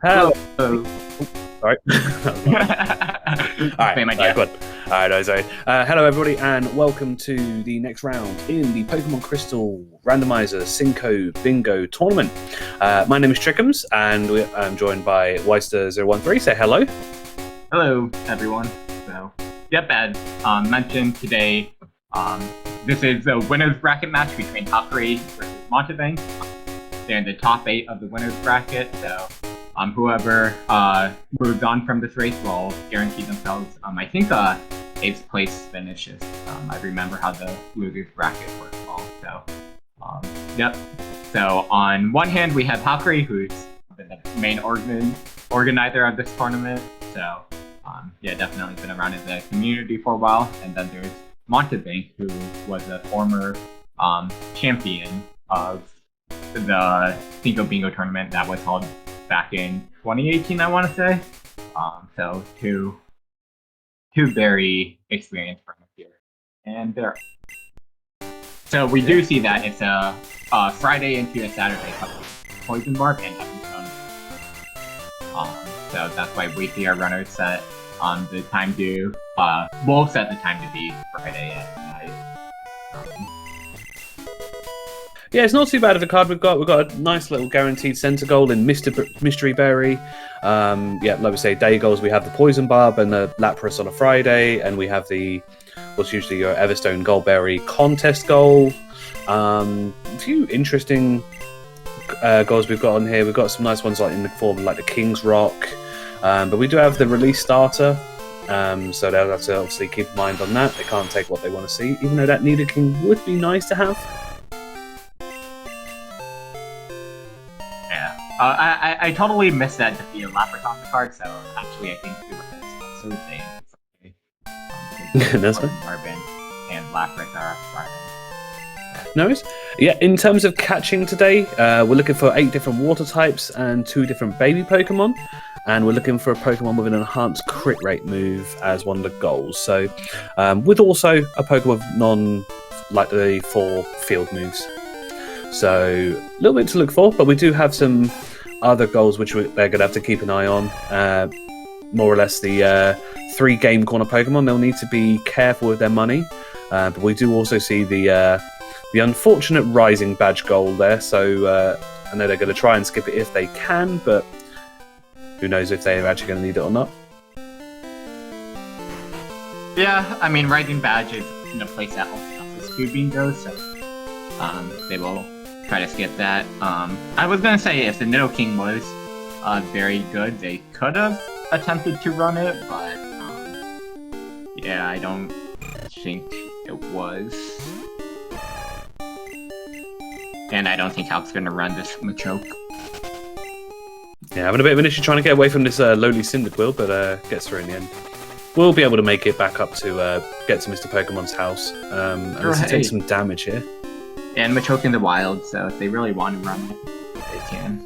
Hello. Hello. Sorry. Alright, good. Alright, no, sorry. Hello, everybody, and welcome to the next round in the Pokemon Crystal Randomizer Cinco Bingo tournament. My name is Trickums, and I'm joined by Weister013. Say hello. Hello, everyone. So, yep, as mentioned today, this is a winner's bracket match between halqery versus Mountebank. They're in the top 8 of the winner's bracket, so whoever moves on from this race will guarantee themselves, I think, 8th place finishes. I remember how the loser's bracket works all. So, yep. So, on one hand, we have halqery, who's the main organizer of this tournament. So, yeah, definitely been around in the community for a while. And then there's Mountebank, who was a former champion of the Cinco Bingo tournament that was held back in 2018, I want to say. So two very experienced runners here, and there. So we do see that it's a Friday into a Saturday poison barb and heaven stone. So that's why we see our runners set the time to we'll set the time to be Friday at night. Yeah, it's not too bad of a card we've got. We've got a nice little guaranteed center goal in Mystery Berry. Yeah, like we say, day goals, we have the Poison Barb and the Lapras on a Friday, and we have the what's usually your Everstone Goldberry contest goal. A few interesting goals we've got on here. We've got some nice ones like in the form of like the King's Rock, but we do have the release starter. So they'll have to obviously keep in mind on that. They can't take what they want to see, even though that Nidoking would be nice to have. I totally missed that defeat of Lapras on the card, so actually I think we were also saying That's fine. Marvin and Lapras are Friday. No worries. Yeah, in terms of catching today, we're looking for 8 different water types and 2 different baby Pokemon, and we're looking for a Pokemon with an enhanced crit rate move as one of the goals. So, with also a Pokemon with like the 4 field moves. So, a little bit to look for, but we do have some other goals which they're going to have to keep an eye on. More or less the 3 game corner Pokemon. They'll need to be careful with their money, but we do also see the unfortunate Rising Badge goal there. So I know they're going to try and skip it if they can, but who knows if they're actually going to need it or not. Yeah, I mean, Rising Badge is in a place that also offers Cinco Bingo, so they will try to skip that. I was gonna say if the Nidoking was very good, they could have attempted to run it, but yeah, I don't think it was. And I don't think Hal's gonna run this Machoke. Yeah, having a bit of an issue trying to get away from this lowly Cyndaquil, but gets through in the end. We'll be able to make it back up to get to Mr. Pokemon's house, and take some damage here. And Machoke in the wild, so if they really want to run it, they can.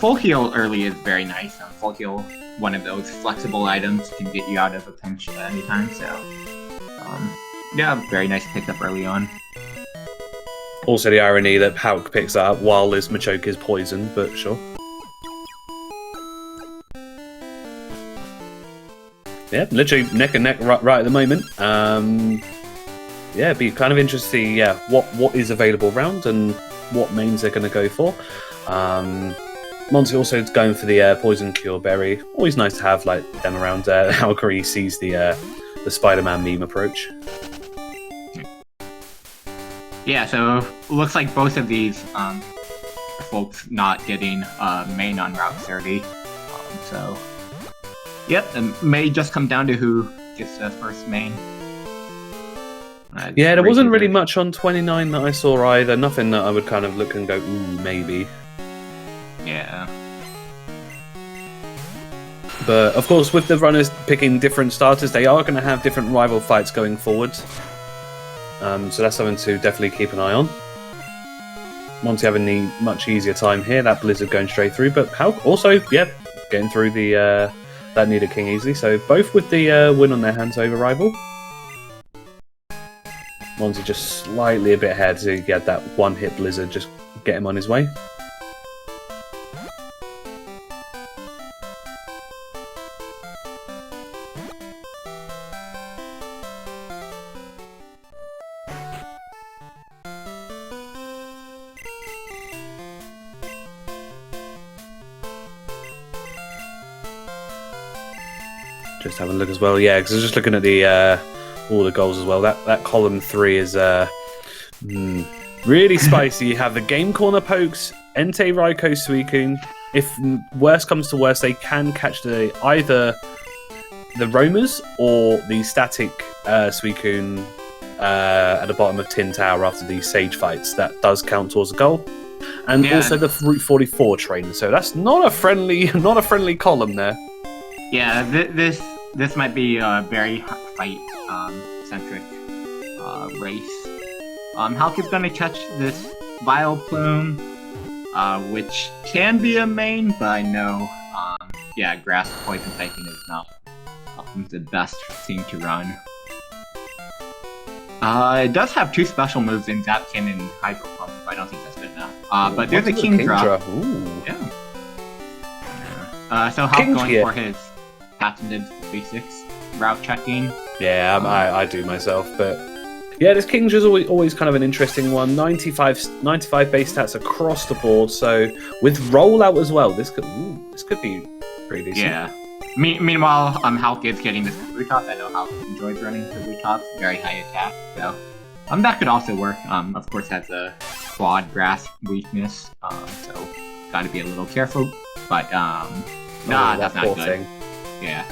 Full heal early is very nice. Full heal, one of those flexible items, can get you out of a pinch at any time, so yeah, very nice pickup early on. Also the irony that Hulk picks that up while this Machoke is poisoned, but sure. Yeah, literally neck and neck right at the moment. Yeah, it'd be kind of interesting to see what is available around and what mains they're going to go for. Monty also going for the Poison Cure Berry. Always nice to have like them around. halqery sees the Spider-Man meme approach. Yeah, so looks like both of these folks not getting main on Route 30. So. Yep, it may just come down to who gets the first main. Yeah, there wasn't really much on 29 that I saw either. Nothing that I would kind of look and go, ooh, maybe. Yeah. But, of course, with the runners picking different starters, they are going to have different rival fights going forward. So that's something to definitely keep an eye on. Monty having the much easier time here. That Blizzard going straight through. But Hulk also, getting through the... that Nidoking easily, so both with the win on their hands over rival. Monty just slightly a bit ahead to get that one-hit blizzard, just get him on his way. Just having a look as well, yeah, because I was just looking at the all the goals as well. That column 3 is really spicy. You have the game corner pokes, Entei, Raikou, Suicune. If worst comes to worst, they can catch either the roamers or the static Suicune at the bottom of Tin Tower after the Sage fights. That does count towards a goal. And also the Route 44 trainer. So that's not a friendly column there. Yeah, this might be a very fight centric race. Halq is gonna catch this Vileplume, which can be a main, but I know yeah, grass poison typing is not the best thing to run. It does have 2 special moves in Zapkin and Hydro Pump, but I don't think that's good enough. But there's a Kingdra. Yeah. So Halq going for his patented 46 route checking. Yeah, I do myself, but yeah, this Kingdra's always kind of an interesting one. 95 base stats across the board, so with rollout as well, this could be pretty decent. Yeah. Meanwhile, Halq is getting this Kabutops. I know Halq enjoys running Kabutops, very high attack, so that could also work. Of course, has a quad grass weakness, so gotta be a little careful. But that's not good. Thing. Yeah.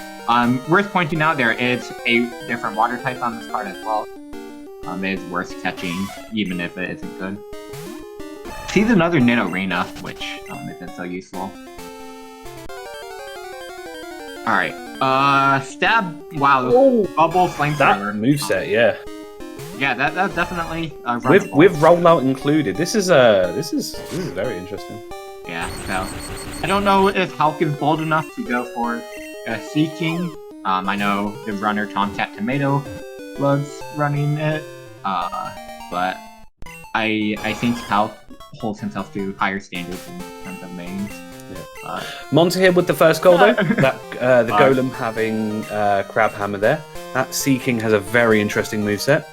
Worth pointing out, there is a different water type on this card as well. It is worth catching, even if it isn't good. Sees another Nidorina, which isn't so useful. Alright, stab, wow, bubble flamethrower. That moveset, yeah. Yeah, that's definitely with rollout included. This is very interesting. Yeah, so I don't know if Halq is bold enough to go for Seeking. I know the runner Tomcat Tomato loves running it, but I think Halq holds himself to higher standards in terms of mains. Yeah. Monty here with the first goal though. The Golem having Crab Hammer there. That Seeking has a very interesting moveset.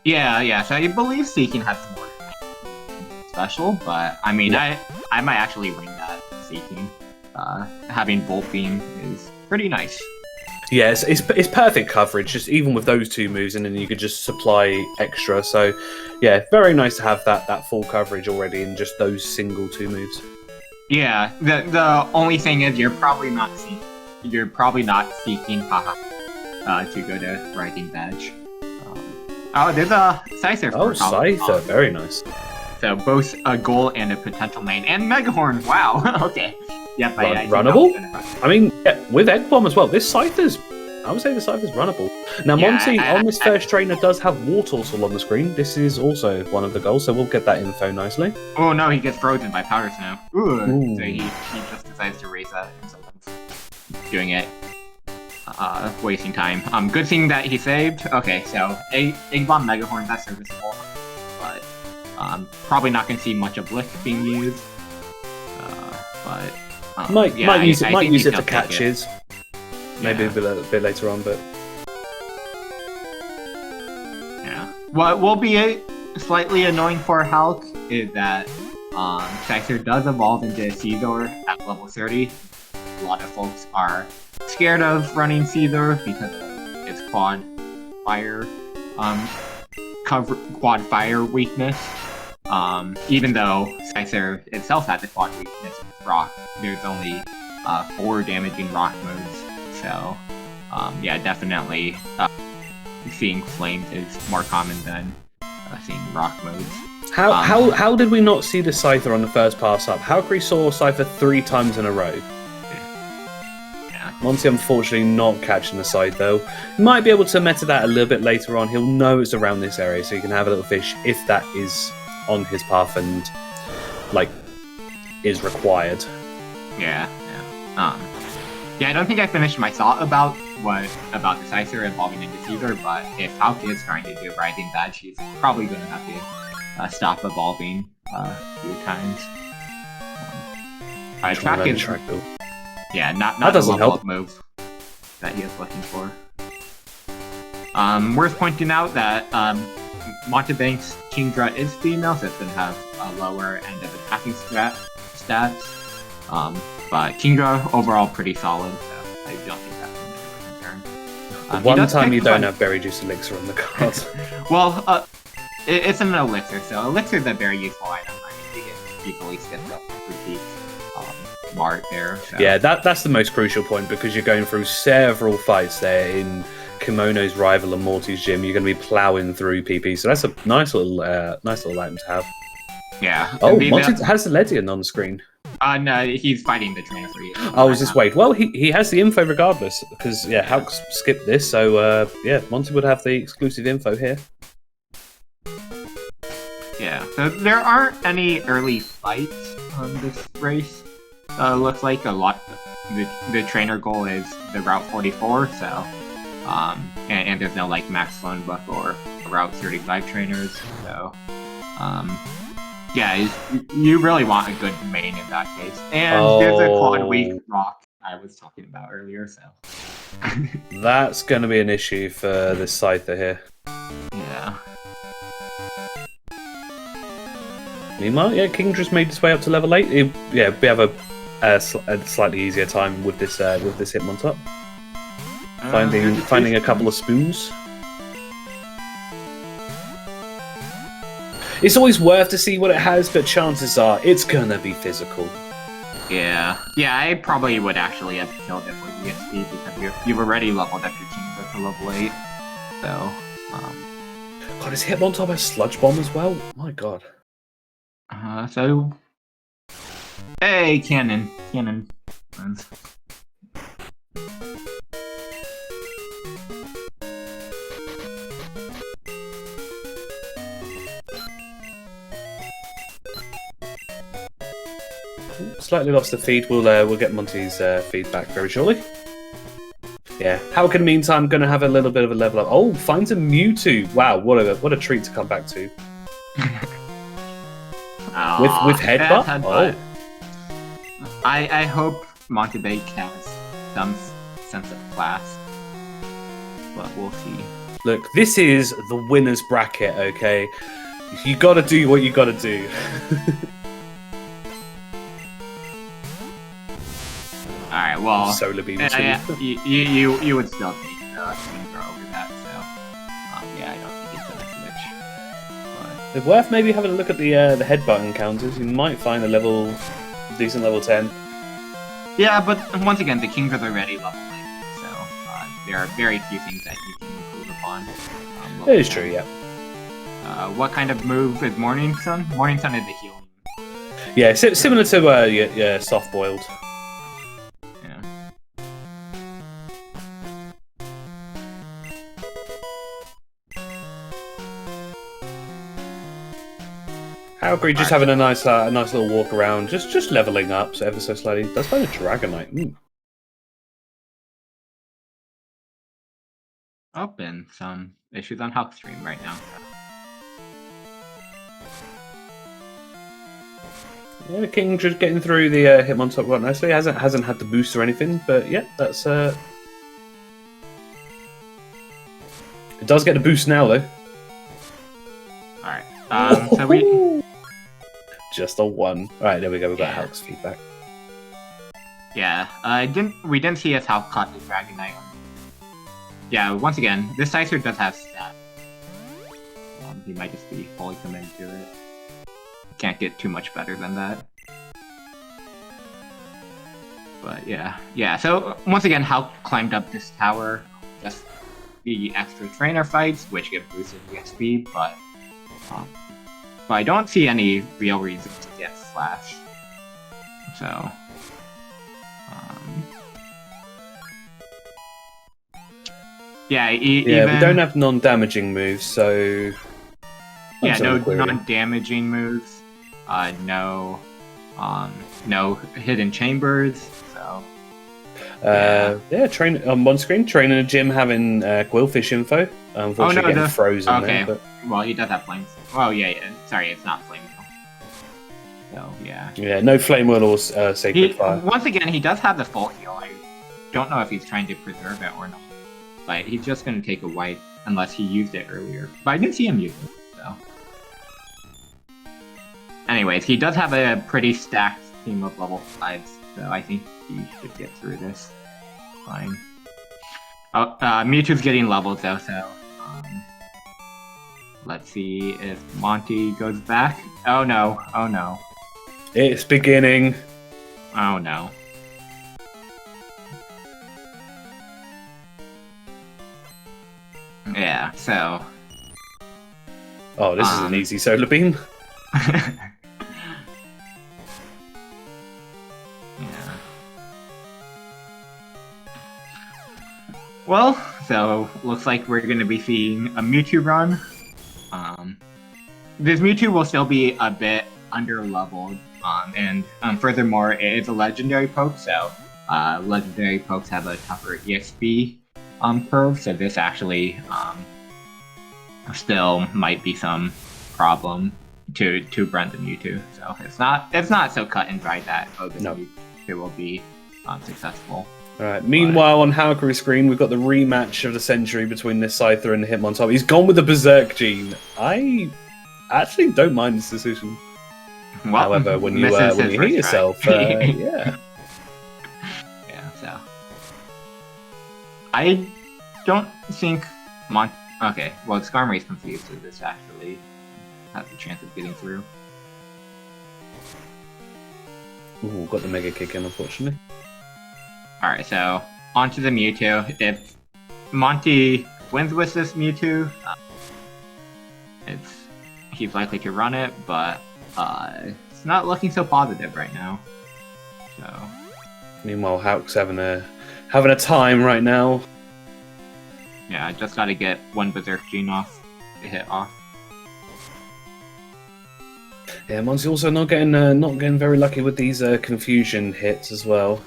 Yeah. So I believe Seeking has more special, but I mean, I might actually ring that Seeking. Having Bolt Beam is pretty nice. Yes, it's perfect coverage, just even with those 2 moves, and then you could just supply extra. So, yeah, very nice to have that full coverage already in just those single 2 moves. Yeah, the only thing is you're probably not seeking to go to Rising Badge. There's a Scyther. Scyther, very nice. So both a goal and a potential main, and Megahorn. Wow. Okay. Yep. Runnable. I mean, yeah, with Egg Bomb as well. I would say the Scyther's runnable. Now, Monty on this first trainer does have Wartortle on the screen. This is also one of the goals, so we'll get that info nicely. Oh no, he gets frozen by Powder Snow. Ooh. So he just decides to raise that himself. Doing it. Wasting time. Good thing that he saved. Okay, so Egg Bomb Megahorn, that's serviceable. But probably not going to see much of Lick being used. But might use it for catches. Maybe a bit later on, but yeah. What will be slightly annoying for Halq is that Scyther does evolve into Caesar at level 30. A lot of folks are scared of running Caesar because of its quad fire weakness. Even though Scyther itself has a quad weakness with rock, there's only 4 damaging rock moves. So yeah, definitely seeing flames is more common than seeing rock moves. How did we not see the Scyther on the first pass up? halqery saw Scyther 3 times in a row. Monty unfortunately not catching the side though. He might be able to meta that a little bit later on. He'll know it's around this area, so he can have a little fish if that is on his path and is required. Yeah. Yeah, I don't think I finished my thought about the Scyther evolving into Caesar, but if Halk is trying to do Rising Bad, she's probably going to have to stop evolving a few times. Track is... Yeah, not the level of move that he is looking for. Worth pointing out that Mountebank's Kingdra is female, so it's going to have a lower end of attacking stats. But Kingdra overall pretty solid, so I don't think that's going to be a concern. One time you don't have Berry Juice Elixir on the card. Well, it's an elixir, so elixir is a very useful item. I mean, you can easily skip up repeat Mart there. So. Yeah, that's the most crucial point, because you're going through several fights there in Kimono's rival and Morty's gym. You're going to be ploughing through PP, so that's a nice little item to have. Yeah. Oh, Monty has the Ledian on screen. No, he's fighting the trainer for you. Oh, is this Wade? Well, he has the info regardless, because, yeah, Halk skipped this, so, yeah, Monty would have the exclusive info here. Yeah, so there aren't any early fights on this race. Looks like a lot. The trainer goal is the Route 44, so, and there's no, like, Max Phone Book or Route 35 trainers, so, yeah, you really want a good main in that case. And there's a quad weak rock I was talking about earlier, so. That's going to be an issue for this Scyther here. Yeah. Meanwhile, yeah, Kingdra's made his way up to level 8. We have a slightly easier time with this Hitmontop. Finding a couple of spoons. It's always worth to see what it has, but chances are it's gonna be physical. Yeah, I probably would actually have killed it with ESP because you've already leveled up your Kingdra to level 8. So, God, is Hitmontop a Sludge Bomb as well? My God. So, hey, cannon, friends. Slightly lost the feed. We'll get Monty's feedback very shortly. Yeah, Halk in the meantime going to have a little bit of a level up. Oh, finds a Mewtwo. Wow, what a treat to come back to. with headbutt. Headbutt. Oh. I hope Mountebank has some sense of class, but we'll see. Look, this is the winner's bracket. Okay, you got to do what you got to do. Alright, well, Solar Beam you would still take Kingdra over that, so yeah, I don't think it's gonna switch. But... It's worth maybe having a look at the headbutt encounters. You might find a decent level 10. Yeah, but once again, the Kingdra's already level 8, so there are very few things that you can improve upon. It is true, yeah. What kind of move is Morning Sun? Morning Sun is a healing. Yeah, similar to Soft Boiled. halqery just having a nice little walk around, just leveling up so ever so slightly. That's by the Dragonite. Open some issues on Halk stream right now. Yeah, King just getting through the Hitmontop quite nicely. Hasn't had the boost or anything, but yeah, that's it does get the boost now though. Alright. So we just a 1. Alright, there we go, we've got Halk's feedback. Yeah, we didn't see as Halk caught the Dragonite. Yeah, once again, this Scyther does have stats. He might just be fully committed to it. Can't get too much better than that. But yeah, so once again, Halk climbed up this tower, just the extra trainer fights, which get boosted EXP, but I don't see any real reason to get Flash. So, yeah, we don't have non-damaging moves, so yeah, no non-damaging moves, no hidden chambers. So Yeah, train on one screen, training a gym, having Quillfish info. Unfortunately, getting frozen okay. there. But... Well, he does have flames. Oh, yeah. Sorry, it's not flame. So, yeah. Yeah, no flame wheel or sacred fire. Once again, he does have the full heal. I don't know if he's trying to preserve it or not. But he's just going to take a wipe unless he used it earlier. But I didn't see him use it, so. Anyways, he does have a pretty stacked team of level 5s, so I think he should get through this. Fine. Oh, Mewtwo's getting leveled though, so let's see if Monty goes back. Oh no, oh no. It's beginning. Oh no. Yeah, so... Oh, this is an easy solar beam. Yeah. Well, so looks like we're going to be seeing a Mewtwo run. This Mewtwo will still be a bit under-leveled, and furthermore, it is a legendary poke, so legendary pokes have a tougher EXP curve, so this actually still might be some problem to brand the Mewtwo. So it's not so cut and dry that this Mewtwo will be successful. Alright, meanwhile on halqery's screen we've got the rematch of the century between this Scyther and the Hitmontop. He's gone with the Berserk gene. I actually don't mind this decision. Well, however, when you hit yourself, yeah. Yeah, so I don't think okay, well, Skarmory's confused, so this actually has a chance of getting through. Ooh, got the Mega Kick in, unfortunately. Alright, so onto the Mewtwo. If Monty wins with this Mewtwo, he's likely to run it, but it's not looking so positive right now. So meanwhile, Hulk's having a time right now. Yeah, I just gotta get one Berserk Gene off to hit off. Yeah, Monty's also not getting very lucky with these confusion hits as well.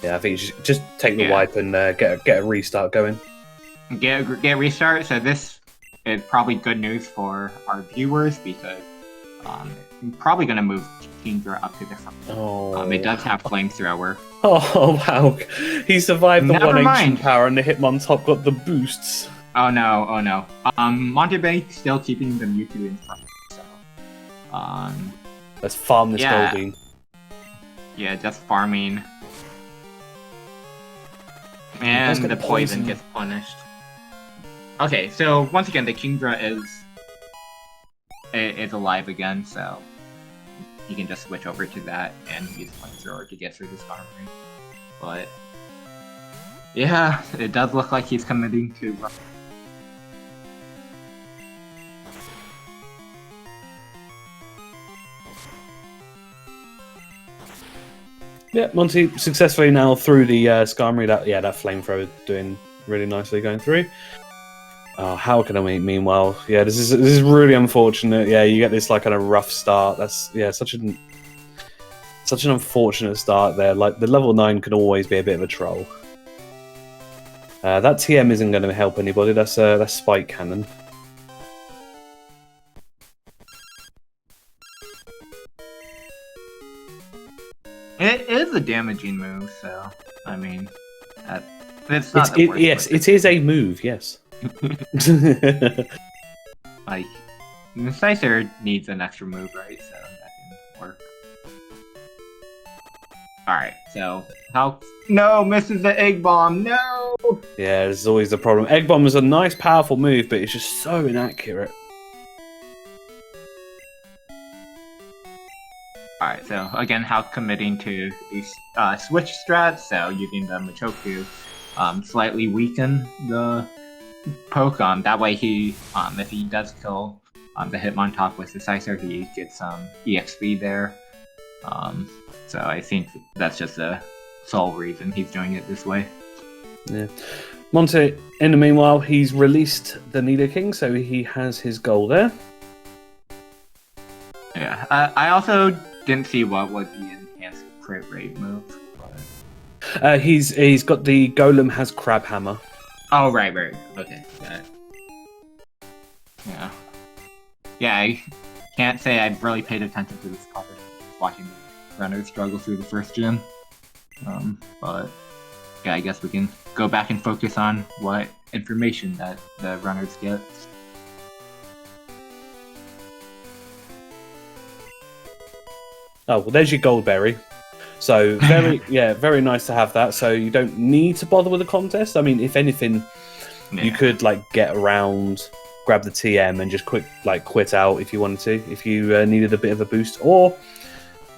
Yeah, I think you should just take the wipe and get a restart going. Get a restart. So this is probably good news for our viewers because I'm probably gonna move Kingdra up to the front. Oh. It does have flamethrower. Oh wow! He survived the Never one mind. ancient power, and the Hitmontop got the boosts. Oh no! Oh no! Mountebank still keeping the Mewtwo in front. So, let's farm this gold beam. Yeah, just farming. And the poison gets punished. Okay, so once again, the Kingdra is alive again, so you can just switch over to that and use Flamethrower to get through this Skarmory. But yeah, it does look like he's committing to run. Yeah, Monty successfully now through the Skarmory. That flamethrower doing really nicely going through. How can I meanwhile? Yeah, this is really unfortunate. Yeah, you get this like kind of rough start. That's such an unfortunate start there. Like the level 9 can always be a bit of a troll. That TM isn't going to help anybody. That's Spike Cannon. It is a damaging move, so I mean, it's not the worst. Yes, it is a move. Yes. Like, the Scyther needs an extra move, right? So that can work. Alright, so how? No, misses the Egg Bomb. No. Yeah, this is always the problem. Egg Bomb is a nice, powerful move, but it's just so inaccurate. Alright, so again, how committing to these switch strats, so using the Machoku slightly weaken the poke. That way he, if he does kill the Hitmontop with the Scyther, he gets some EXP there. So I think that's just the sole reason he's doing it this way. Yeah. Monty, in the meanwhile, he's released the Nidoking, so he has his goal there. Yeah, I also didn't see what was the enhanced crit rate move. But... He's got the golem has crab hammer. Oh, right. Okay, got it. Yeah. Yeah, I can't say I've really paid attention to this card. Watching the runners struggle through the first gym. But yeah, I guess we can go back and focus on what information that the runners get. Oh, well, there's your goldberry. So very nice to have that. So you don't need to bother with the contest. I mean, if anything, you could like get around, grab the TM, and just quit out if you wanted to, if you needed a bit of a boost, or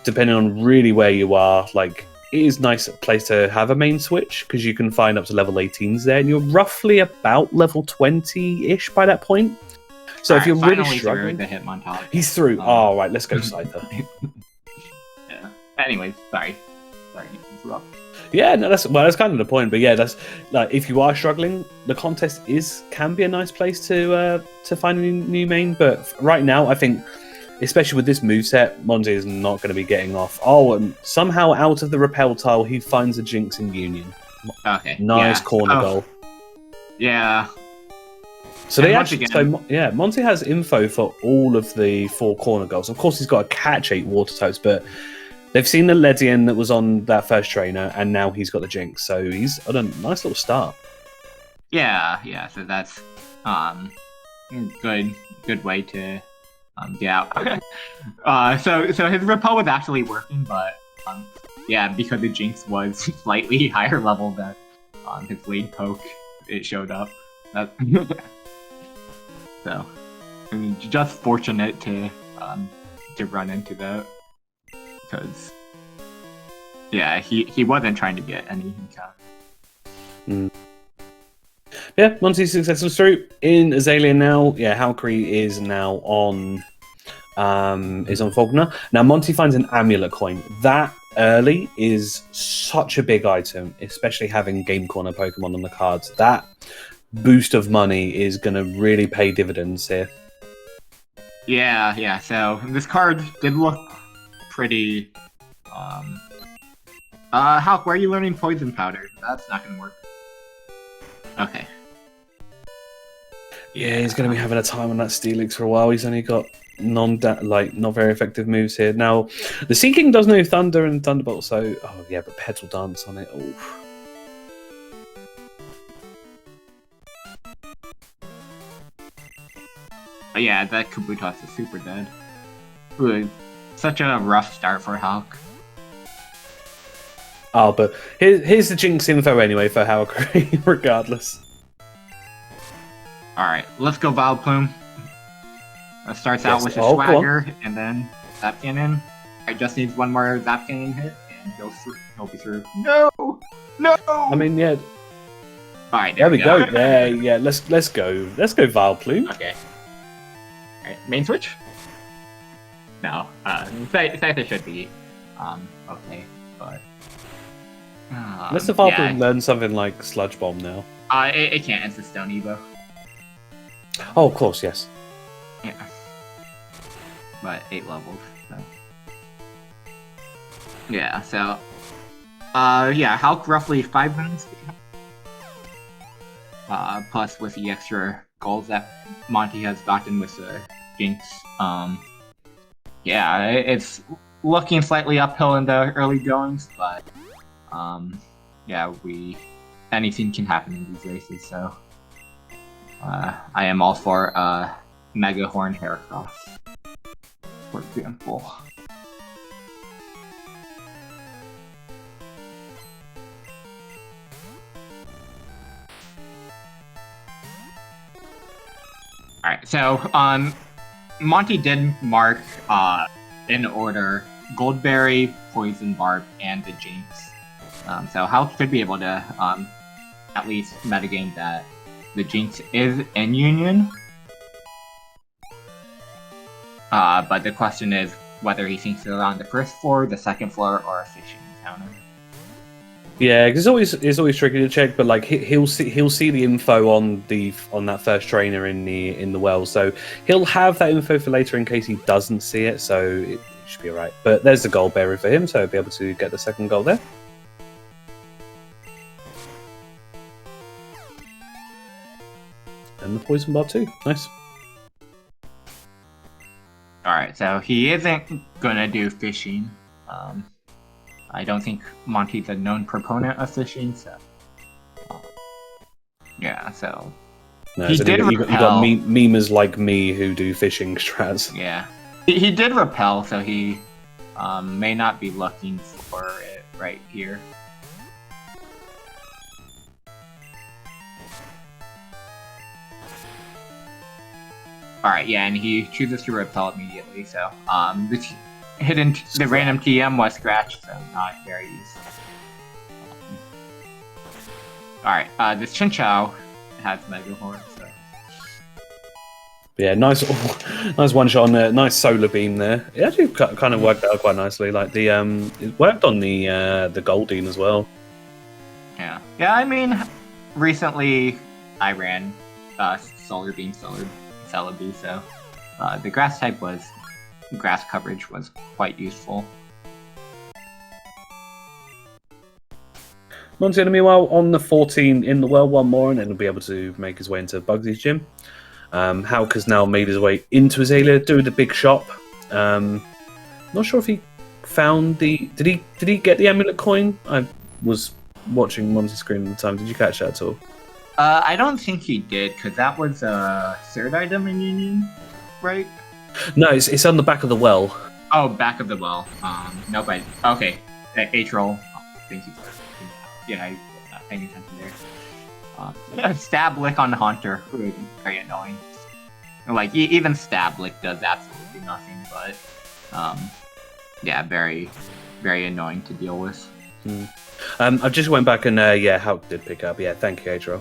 depending on really where you are, like it is a nice place to have a main switch because you can find up to level 18s there, and you're roughly about level 20-ish by that point. So if you're really struggling, the hit montage. He's through. Oh right, let's go Scyther. Yeah. Anyways, sorry. Yeah, no, that's kind of the point. But yeah, that's like if you are struggling, the contest can be a nice place to find a new main. But right now, I think, especially with this moveset, Monty is not going to be getting off. Oh, and somehow out of the repel tile, he finds a Jinx in Union. Okay. Nice corner goal. Yeah. So Monty has info for all of the 4 corner goals. Of course, he's got to catch 8 water types, but they've seen the Ledian that was on that first trainer, and now he's got the Jinx. So he's on a nice little start. Yeah. So that's good way to get out. So his repel was actually working, but because the Jinx was slightly higher level than his lead poke, it showed up. So I mean, just fortunate to run into that, because he wasn't trying to get any encounter. Yeah, Monty's successful through in Azalea now. Yeah, halqery is now on Falconer. Now Monty finds an amulet coin. That early is such a big item, especially having Game Corner Pokemon on the cards. That boost of money is going to really pay dividends here. Yeah. So this card did look pretty. Halk, where are you learning Poison Powder? That's not going to work. Okay. Yeah, he's going to be having a time on that Steelix for a while. He's only got not very effective moves here. Now, the Sea King does know Thunder and Thunderbolt, so but Petal Dance on it. Oof. But yeah, that Kabutoss is super dead. Ooh, such a rough start for Halk. Oh, but here's the Jinx info anyway for halqery, regardless. Alright, let's go Vileplume. It starts out with a Swagger, and then Zap Cannon. I just need one more Zap Cannon hit, and he'll be through. No! I mean, yeah. Alright, there we go. Yeah, let's go. Let's go Vileplume. Okay. Alright, main switch? No, Scyther should be, okay, but... Let's the Vileplume learn something like Sludge Bomb now. It can't, it's a Stone Evo. Oh, of course, yes. Yeah. But 8 levels, so... Yeah, so... Halk roughly 5 minutes. Plus with the extra goals that Monty has gotten with the Jinx. It's looking slightly uphill in the early goings, but anything can happen in these races, so I am all for Mega Horn Heracross, for example. Alright, so Monty did mark in order Goldberry, Poison Barb, and the Jinx. So Halk should be able to at least metagame that the Jinx is in Union. But the question is whether he thinks they're on the first floor, the second floor, or a fishing encounter. Yeah, because it's always tricky to check, but like he'll see the info on that first trainer in the well, so he'll have that info for later in case he doesn't see it. So it should be alright. But there's the gold berry for him, so he'll be able to get the second goal there. And the poison barb too. Nice. Alright, so he isn't gonna do fishing. I don't think Monty's a known proponent of fishing, so... yeah, so... No, he so did you got repel. memers like me who do fishing strats. Yeah. He did repel, so he may not be looking for it right here. Alright, yeah, and he chooses to repel immediately, so the random TM was scratched, so not very useful. Alright, this Chinchou has Mega Horn, so... Yeah, nice one shot on there. Nice solar beam there. It actually kind of worked out quite nicely. Like the it worked on the Goldeen as well. Yeah, I mean, recently I ran solar beam, Celebi, so the grass coverage was quite useful. Monty's going to meanwhile on the 14 in the well one more, and then he'll be able to make his way into Bugsy's gym. Halq has now made his way into Azalea, doing the big shop. Not sure if he found the... Did he get the amulet coin? I was watching Monty's screen at the time. Did you catch that at all? I don't think he did, because that was a third item in Union, right? No, it's on the back of the well. Oh, back of the well. Nobody. Okay, H-roll. Thank you. Yeah, I was not paying attention there. Stab lick on the Haunter, very annoying. Like even stab lick does absolutely nothing, but yeah, very, very annoying to deal with. I just went back and yeah, Halq did pick up. Yeah, thank you, H-roll.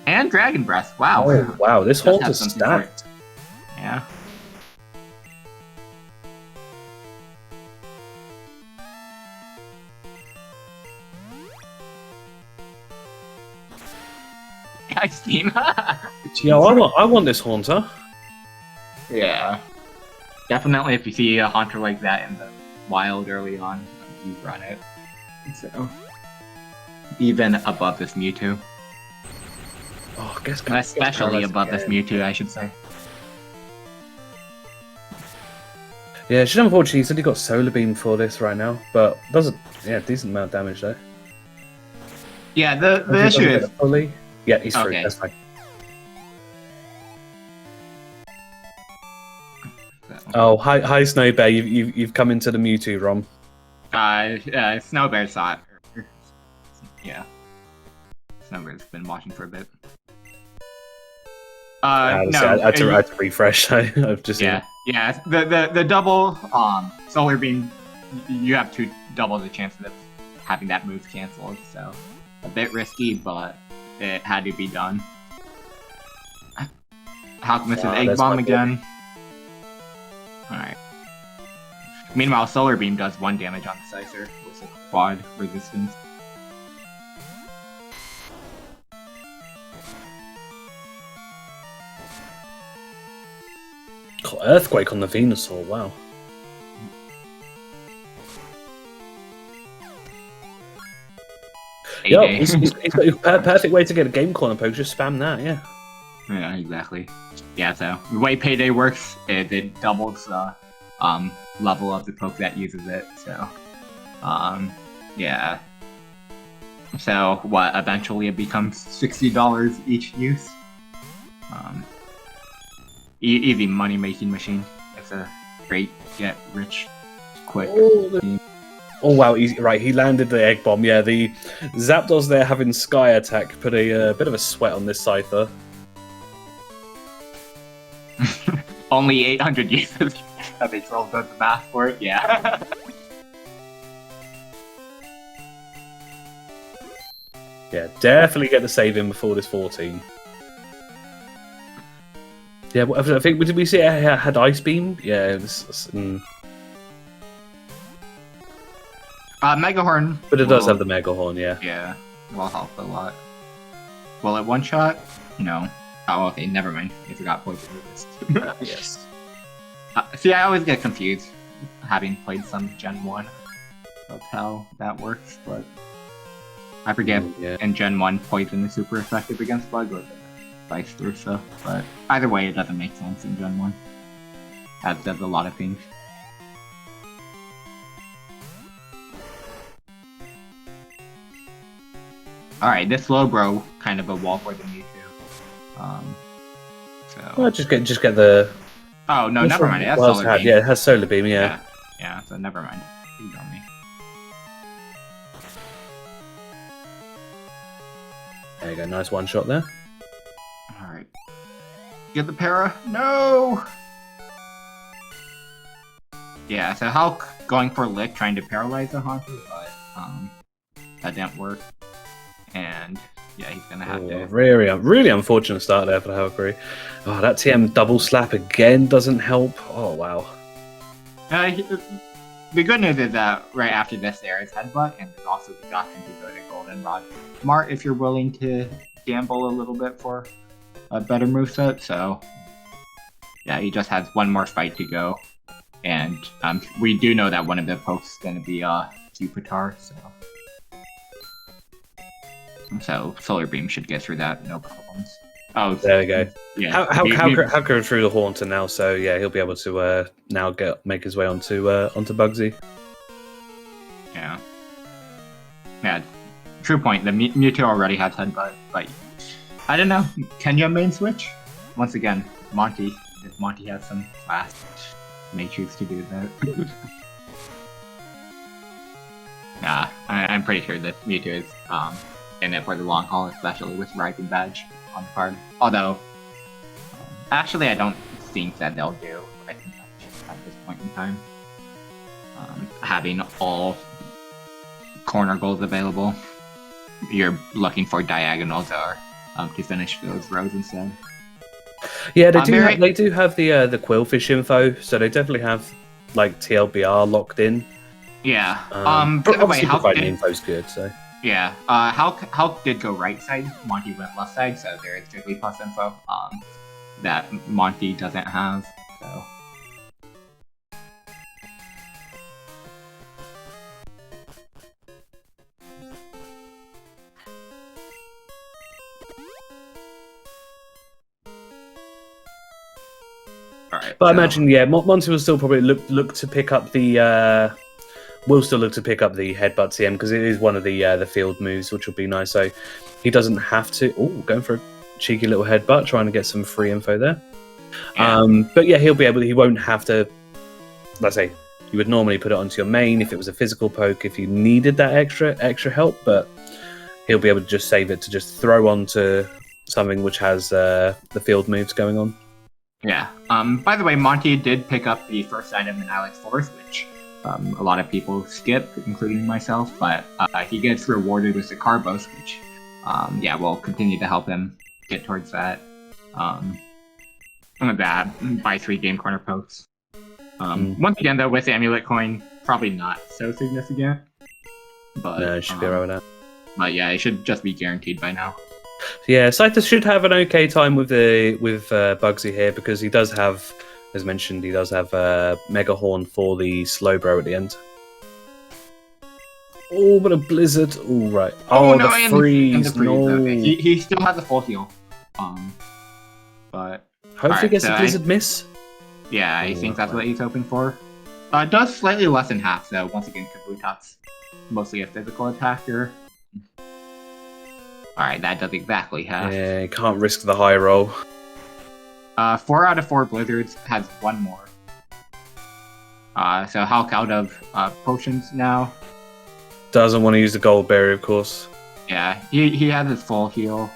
And Dragon Breath. Wow. Oh, wow, this Haunt is stacked. Yeah. I've seen. Yeah, I want this Haunter. Yeah. Definitely, if you see a Haunter like that in the wild early on, you run it. So, even above this Mewtwo. Oh, I guess Especially above this Mewtwo, I should say. Yeah, it's just unfortunate he's only got Solar Beam for this right now, but does a decent amount of damage though. Yeah, the issue is... Fully? Yeah, he's free, okay. that's fine. Oh, hi Snow Bear, you've come into the Mewtwo ROM. Snow Bear saw it. Yeah. Snow Bear's been watching for a bit. No, I had to refresh. I've just yeah. The double solar beam, you have double the chances of having that move cancelled. So a bit risky, but it had to be done. Halq misses Egg Bomb again. All right. Meanwhile, solar beam does 1 damage on the Scyther with a quad resistance. Earthquake on the Venusaur, wow. Yeah, he's got a perfect way to get a game corner poke, just spam that, yeah. Yeah, exactly. Yeah, so the way Payday works, it doubles the level of the poke that uses it, so yeah. So what, eventually it becomes $60 each use? Easy money-making machine. It's a great get rich quick. Oh wow, he landed the Egg Bomb. Yeah, the Zapdos there having Sky Attack put a bit of a sweat on this Scyther. Only 800 uses. Have they rolled the math for it? Yeah. Yeah, definitely get the save in before this 14. Yeah, I think, did we see it had Ice Beam? Yeah, Mega Horn. But it does have the Mega Horn, yeah. Yeah, will help a lot. Will it one-shot? No. Oh, okay, never mind. I forgot Poison Resist. Yes. See, I always get confused, having played some Gen 1. That's how that works, but... I forget Yeah. in Gen 1 poison is super effective against bug or vice versa, but either way it doesn't make sense in Gen 1. As does a lot of things. Alright, this Slowbro kind of a wall for the Mewtwo. Well, just get the. Oh no, never mind. It has What else Solar Beam. Yeah, it has Solar Beam. Yeah. Yeah, so never mind. You got me. There you go. Nice one shot there. Alright. Get the para. No! Yeah, so Hulk going for Lick, trying to paralyze the Haunter, but that didn't work. And yeah, he's gonna have to. Really unfortunate start there for the halqery. Oh, that TM double slap again doesn't help. Oh wow. The good news is that right after this there is Headbutt, and there's also the option to go to Goldenrod. Smart if you're willing to gamble a little bit for a better moveset, so yeah, he just has one more fight to go. And we do know that one of the pokes is going to be Pupitar, so Solar Beam should get through that, no problems. Oh, there we go. Yeah, Halqery through the Haunter now, so yeah, he'll be able to now make his way onto Bugsy. Yeah. Yeah, true point. The Mewtwo already has Headbutt, but I don't know. Can you main switch? Once again, Monty. If Monty has some class, may choose to do that. Nah, I'm pretty sure that Mewtwo is in it for the long haul, especially with Rising Badge on the card. Although, actually, I don't think that they'll do Rising Badge at this point in time. Having all corner goals available, you're looking for diagonals or to finish those rows instead. Yeah, they do have the Quillfish info, so they definitely have like TLBR locked in. Yeah. But obviously providing info's good, so. Yeah. Hulk did go right side, Monty went left side, so there is Jigglypuff info that Monty doesn't have. So. Alright, but I imagine, yeah, Monty will still probably look to pick up the Headbutt TM because it is one of the field moves, which will be nice. So he doesn't have to. Oh, going for a cheeky little Headbutt, trying to get some free info there. Yeah. But yeah, he'll be able. He won't have to. Let's say you would normally put it onto your main if it was a physical poke if you needed that extra help, but he'll be able to just save it to just throw onto something which has the field moves going on. Yeah. By the way, Monty did pick up the first item in Alex Force, which a lot of people skip, including myself, but he gets rewarded with the Carbos, which, yeah, will continue to help him get towards that, buy 3 game corner pokes. Once again, though, with the Amulet Coin, probably not so significant. But, no, it should be around that. But yeah, it should just be guaranteed by now. Yeah, Cytus should have an okay time with Bugsy here because he does have, as mentioned, he does have Mega Horn for the Slowbro at the end. Oh, but a Blizzard! All right. Oh, no, the freeze! No, okay. He still has a full heal. But hopefully he gets a Blizzard miss. Yeah, I think that's what he's hoping for. It does slightly less than half, though. Once again, Kabutops mostly a physical attacker. Alright, that does exactly half. Yeah, you can't risk the high roll. 4 out of 4 Blizzards has 1 more. So Hulk out of potions now. Doesn't want to use the Gold Berry, of course. Yeah, he has his full heal.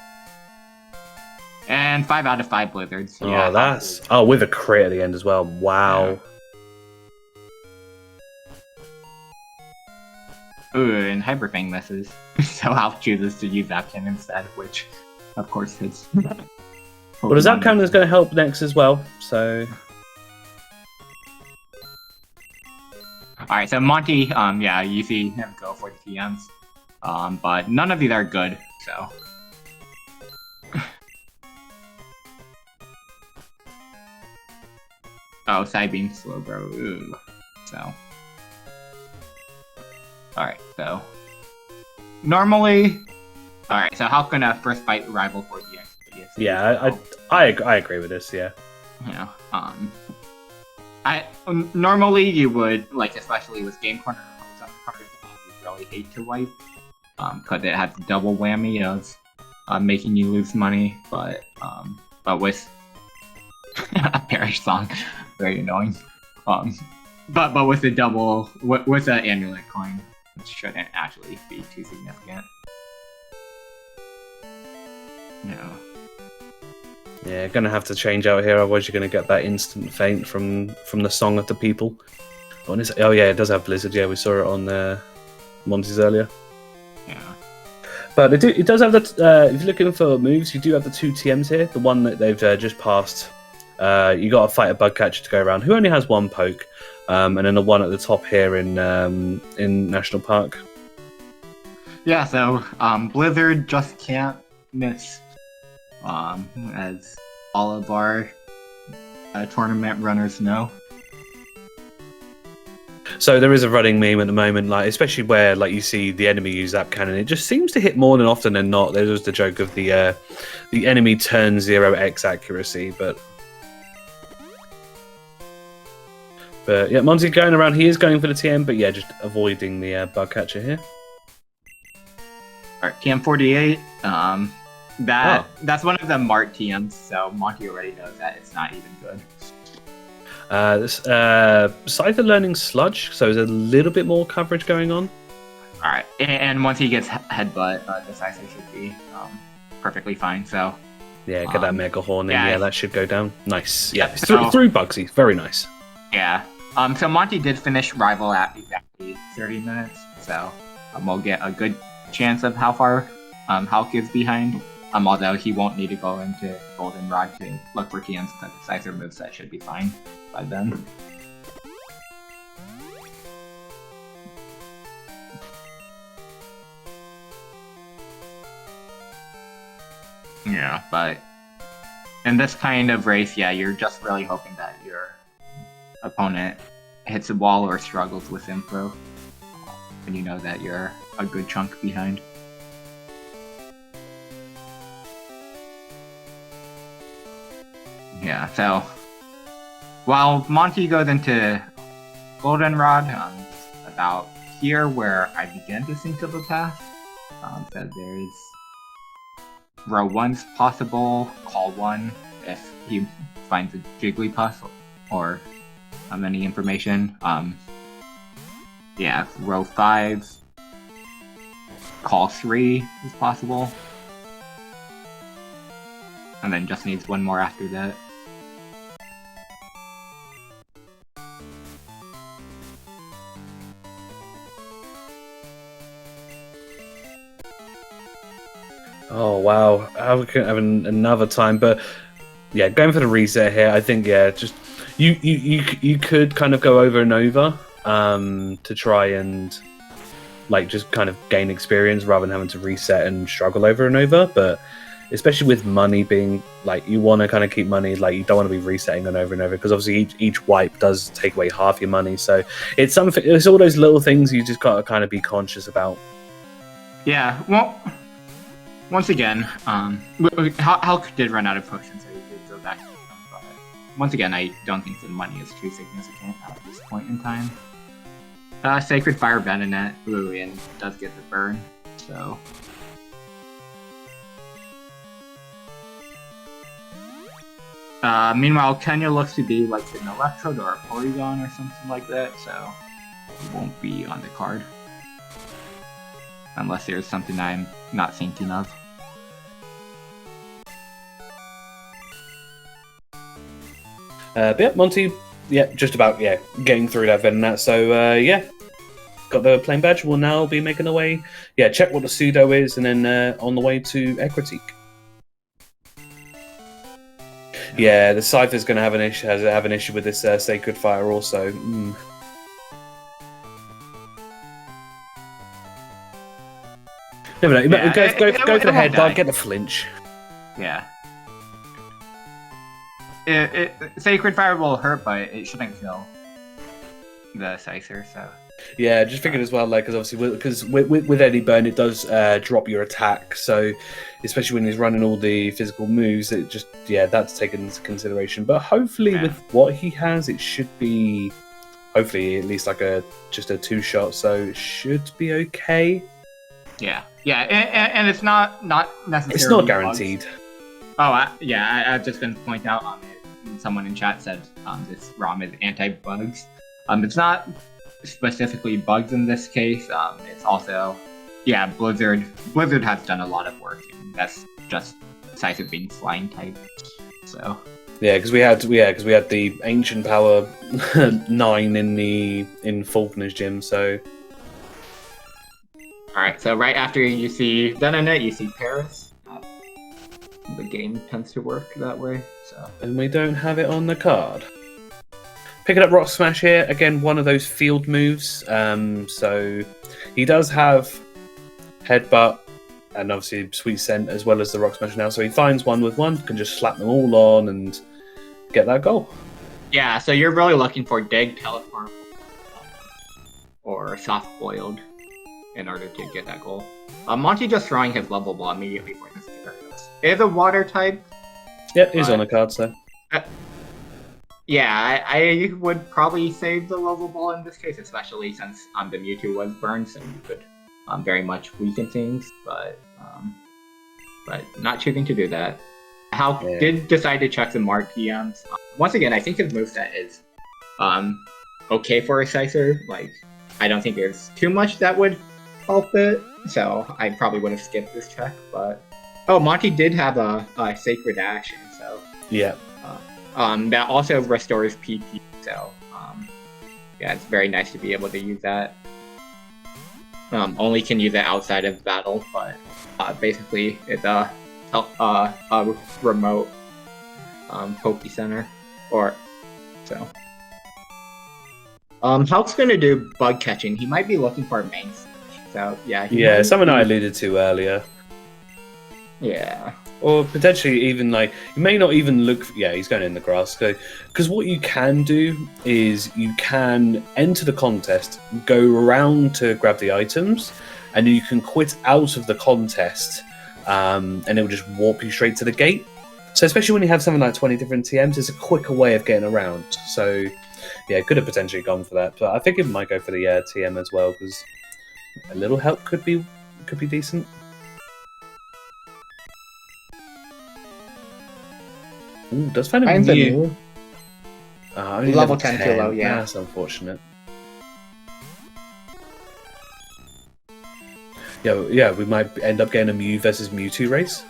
And 5 out of 5 Blizzards. Oh, yeah, that's... Oh, with a crit at the end as well. Wow. Yeah. Ooh, and Hyper Fang misses. So Hulk chooses to use Zapkin instead, which, of course, hits. Well, the Zapkin is going to help next as well, so... Alright, so Monty, yeah, you see him go for the TMs. But none of these are good, so... Oh, Psybeam Slowbro, ooh. So... Alright, so... normally, all right. So how can a first fight rival for DX? Yeah, I agree with this. Yeah. You know, I normally you would like, especially with Game Corner cards, you really hate to wipe, because it has a double whammy of making you lose money. But with a Perish song, very annoying. But with the double, with the amulet coin, it shouldn't actually be too significant. No. Yeah, gonna have to change out here, otherwise you're gonna get that instant faint from the Song of the People. Oh yeah, it does have Blizzard. Yeah, we saw it on Monty's earlier. Yeah. But it does have the. If you're looking for moves, you do have the 2 TMs here. The one that they've just passed. You got to fight a bug catcher to go around, who only has 1 poke, and then the one at the top here in National Park. Yeah. So Blizzard just can't miss. As all of our tournament runners know. So there is a running meme at the moment, like especially where like you see the enemy use that cannon. It just seems to hit more than often than not. There's just the joke of the enemy turn 0x accuracy, but yeah, Monty going around. He is going for the TM, but yeah, just avoiding the bug catcher here. All right, TM48. That's one of the Mart TMs, so Monty already knows that it's not even good. Scyther learning Sludge, so there's a little bit more coverage going on. Alright, and once he gets headbutt, the Scyther should be perfectly fine, so... Yeah, get that Mega Horn in, yeah, that should go down. Nice. Yeah, so, through Bugsy, very nice. Yeah, so Monty did finish Rival at exactly 30 minutes, so we'll get a good chance of how far Halq is behind. Although he won't need to go into Goldenrod to look for TMs, because the Scyther moveset should be fine by then. Yeah, but in this kind of race, yeah, you're just really hoping that your opponent hits a wall or struggles with info, and you know that you're a good chunk behind. Yeah, so while Monty goes into Goldenrod, about here where I begin to think of a path, so there's row 1's possible, call 1 if he finds a Jigglypuff or any information. Yeah, row 5, call 3 is possible. And then just needs 1 more after that. Oh wow, we couldn't have another time, but yeah, going for the reset here. I think just you could kind of go over and over to try and like just kind of gain experience rather than having to reset and struggle over and over. But especially with money being like, you want to kind of keep money, like you don't want to be resetting it over and over, because obviously each wipe does take away half your money. So it's all those little things you just got to kind of be conscious about. Yeah, well, once again, Halq did run out of potions, so he did go back to them, but once again, I don't think the money is too significant at this point in time. Sacred Fire Venonat, ooh, and does get the burn, so... Meanwhile, Kenya looks to be like an Electrode or a Porygon or something like that, so it won't be on the card. Unless there's something I'm not thinking of. But yeah, Monty, just about getting through that Venonat. So got the plain badge. We'll now be making our way. Check what the pseudo is, and then on the way to Ecritique. Yeah, the Cypher's going to have an issue with this Sacred Fire also. No, go for the head dart, get the flinch. Yeah. Sacred Fire will hurt, but it shouldn't kill the Scyther, so Yeah, just figured as well, like, because obviously, because with Eddie Burn, it does drop your attack. So, especially when he's running all the physical moves, it just that's taken into consideration. But hopefully, with what he has, it should be hopefully at least like just a 2-shot. So it should be okay. Yeah, and it's not necessarily. It's not guaranteed. Bugs. Oh, I've just been pointing out on it. Someone in chat said this ROM is anti-bugs. It's not specifically bugs in this case. It's also, Blizzard has done a lot of work, and that's just besides it being flying type. So because we had the ancient power 9 in Faulkner's gym. So all right, so right after you see Denanet, you see Paris. The game tends to work that way. So and we don't have it on the card. Picking up Rock Smash here, again, one of those field moves. So he does have Headbutt and obviously Sweet Scent as well as the Rock Smash now. So he finds one with one, can just slap them all on and get that goal. Yeah, so you're really looking for Dig, Teleport, or Soft Boiled in order to get that goal. Monty just throwing his level ball immediately for this character. It is a water type. Yep, he's on the card, so. I would probably save the level ball in this case, especially since the Mewtwo was burned, so you could very much weaken things, but not choosing to do that. Hal did decide to check some Mark TMs. Once again, I think his moveset is okay for a Scyther. Like, I don't think there's too much that would help it, so I probably would have skipped this check, but... Oh, Monty did have a Sacred Action, so... Yeah. That also restores PP, so... it's very nice to be able to use that. Only can use it outside of battle, but basically it's a remote Poke Center, or... so... Hulk's gonna do bug catching. He might be looking for a main switch, so something I alluded to earlier. Yeah. Or potentially even like, you may not even look, he's going in the grass. Because what you can do is you can enter the contest, go around to grab the items, and then you can quit out of the contest, and it will just warp you straight to the gate. So especially when you have something like 20 different TMs, it's a quicker way of getting around. So could have potentially gone for that. But I think it might go for the TM as well, because a little help could be decent. Ooh, does find a Mew. Level 10 too low, That's unfortunate. We might end up getting a Mew versus Mewtwo race.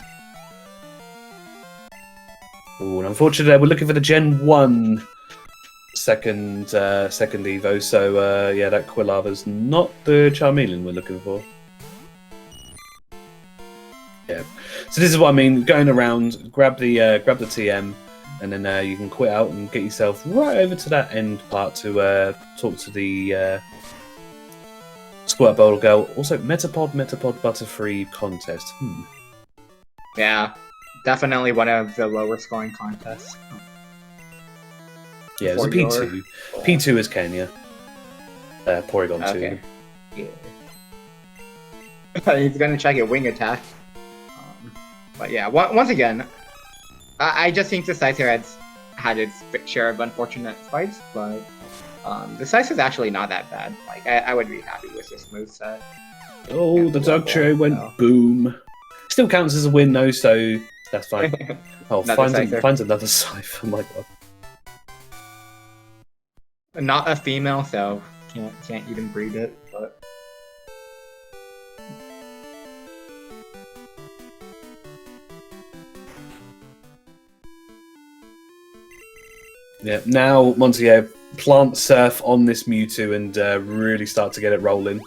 Ooh, and unfortunately, we're looking for the Gen 1 second Evo, so that Quilava's not the Charmeleon we're looking for. Yeah. So this is what I mean, going around, grab the TM, and then you can quit out and get yourself right over to that end part to talk to the Squirt Bowl Girl. Also, Metapod Butterfree contest. Yeah, definitely one of the lower scoring contests. Yeah, it's a P2. P2 is Kenya. Porygon 2. Yeah. He's gonna check a wing attack. But once again, I just think the Scyther has had its share of unfortunate fights, but the Scyther is actually not that bad. Like, I would be happy with this moveset. Oh, the Dugtrio went boom. Still counts as a win though, so that's fine. Oh, finds another Scyther, oh my god. Not a female, so can't even breed it, but... Yeah, now Monty plant surf on this Mewtwo and really start to get it rolling.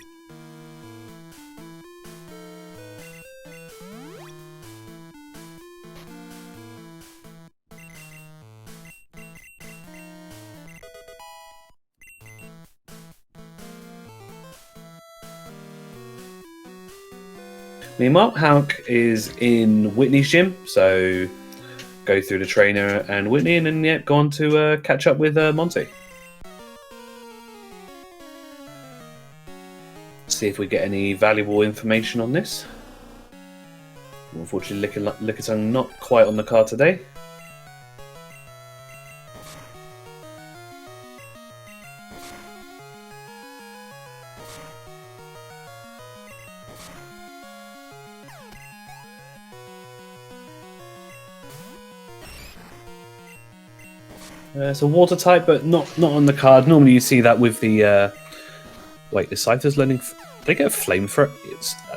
Meanwhile, Halk is in Whitney's gym, so go through the trainer and Whitney, and then go on to catch up with Monty. see if we get any valuable information on this. Unfortunately, Lickitung not quite on the card today. It's a water type, but not on the card. Normally, you see that with the. Wait, the Scyther's learning. They get a flamethrower.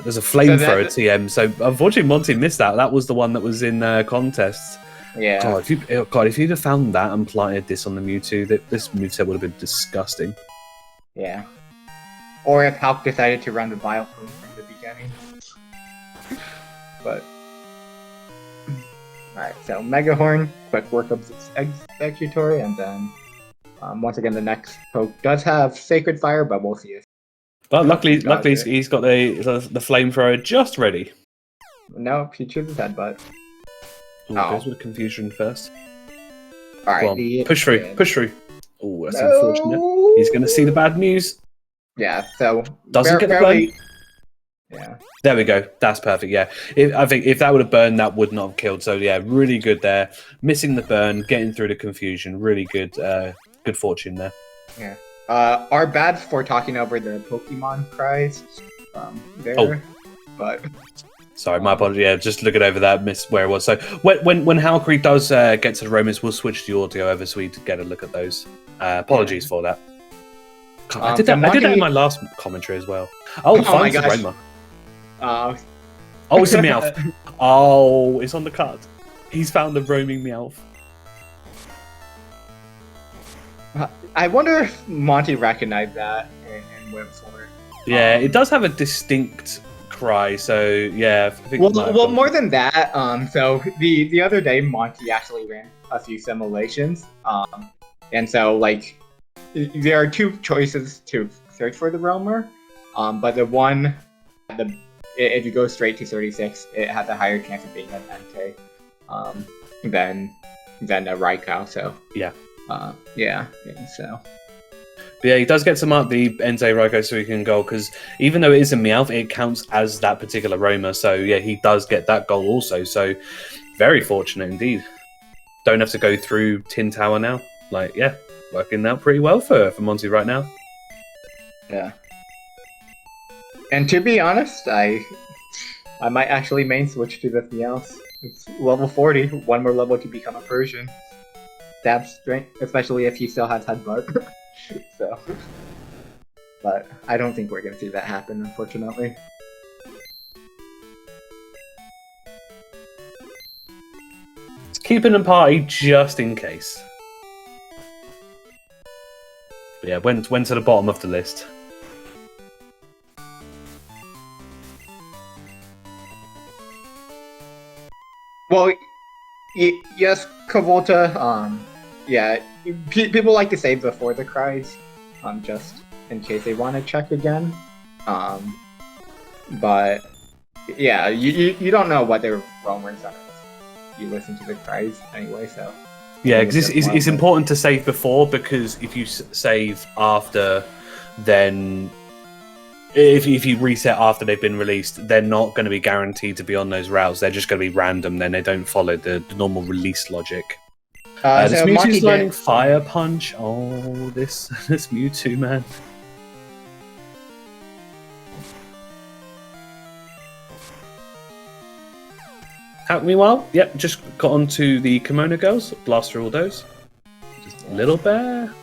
There's a flamethrower TM. So unfortunately, Monty missed that. That was the one that was in contests. Yeah. God, if you'd have found that and planted this on the Mewtwo, this moveset would have been disgusting. Yeah. Or if Halk decided to run the Biofilm from the beginning. But. Alright, so Mega Horn, quick workup executory, and then once again the next poke does have Sacred Fire, but we'll see if. But luckily he's got the flamethrower just ready. No, he chooses Headbutt. Goes with Confusion first. Alright, push through. Oh, that's unfortunate. He's going to see the bad news. Yeah, so doesn't get the burn. Yeah. There we go. That's perfect. Yeah, I think if that would have burned, that would not have killed. So yeah, really good there. Missing the burn, getting through the confusion. Really good. Good fortune there. Yeah. Our bad for talking over the Pokemon cries there, but sorry, my apologies. Yeah, just looking over that, missed where it was. So when halqery does get to the Romans, we'll switch the audio over so we get a look at those. Apologies for that. God, I did that in my last commentary as well. Oh my gosh. It's a Meowth. Oh, it's on the card. He's found the roaming Meowth. I wonder if Monty recognized that and went for it. Yeah, it does have a distinct cry, so yeah. I think well, more than that, so the other day Monty actually ran a few simulations, and so like there are two choices to search for the Roamer, but the one, if you go straight to 36, it has a higher chance of being an NK than a Raikou. So yeah, so. But yeah, he does get to mark the Entei Raikou so he can goal, because even though it is a Meowth, it counts as that particular roamer. So yeah, he does get that goal also. So very fortunate indeed. Don't have to go through Tin Tower now. Like, yeah, working out pretty well for Monty right now. Yeah. And to be honest, I might actually main switch to the Meowth. It's level 40, one more level to become a Persian. Stab strength, especially if he still has Headbutt. So, but I don't think we're gonna see that happen, unfortunately. Let's keep it in party just in case. But yeah, went to the bottom of the list. Well, yes, Kavolta, yeah, people like to save before the cries, just in case they want to check again. But yeah, you don't know what their roamers are. You listen to the cries anyway, so yeah, because it's important to save before, because if you save after, then if you reset after they've been released, they're not going to be guaranteed to be on those routes. They're just going to be random. Then they don't follow the normal release logic. This so Mewtwo's learning Fire Punch. Oh, this Mewtwo, man. Meanwhile, yep, just got onto the Kimono Girls. Blast through all those. Just a little bear.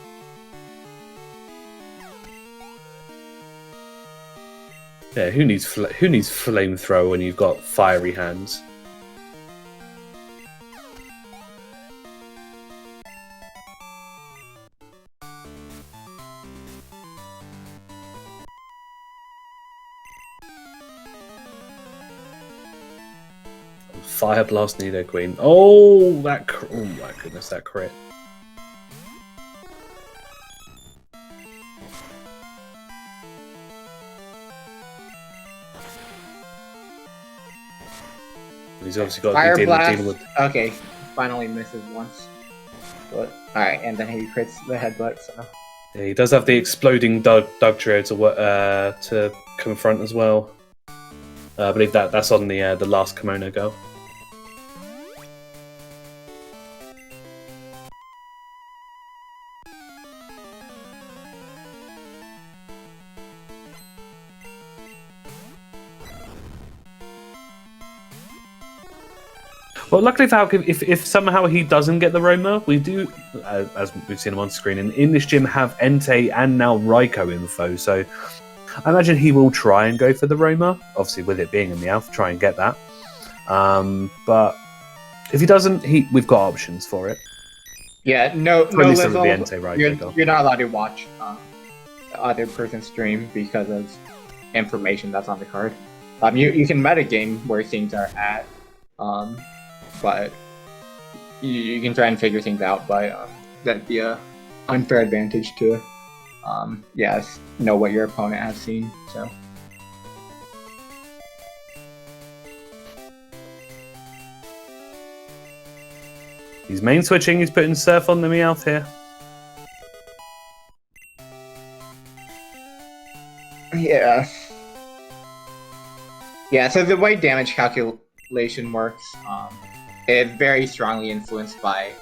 Yeah, who needs flamethrower when you've got fiery hands? Fire Blast Nidoqueen. Oh, oh my goodness, that crit. He's obviously got Fire to be Blast. dealing with. Okay, finally misses once. But alright, and then he crits the Headbutt. So Yeah, he does have the exploding Doug Trio to confront as well. I believe that's on the last kimono girl. Well, luckily for Halk, if somehow he doesn't get the Roma, we do, as we've seen him on screen, in this gym have Entei and now Raiko info, so I imagine he will try and go for the Roma, obviously with it being in the Alpha, try and get that. But if he doesn't, we've got options for it. Yeah, no Lizzle, you're not allowed to watch the other person's stream because of information that's on the card. You can metagame where things are at, but you can try and figure things out, but that'd be a unfair advantage to know what your opponent has seen. So he's main switching, he's putting Surf on the Meowth here. Yeah, so the way damage calculation works, it's very strongly influenced by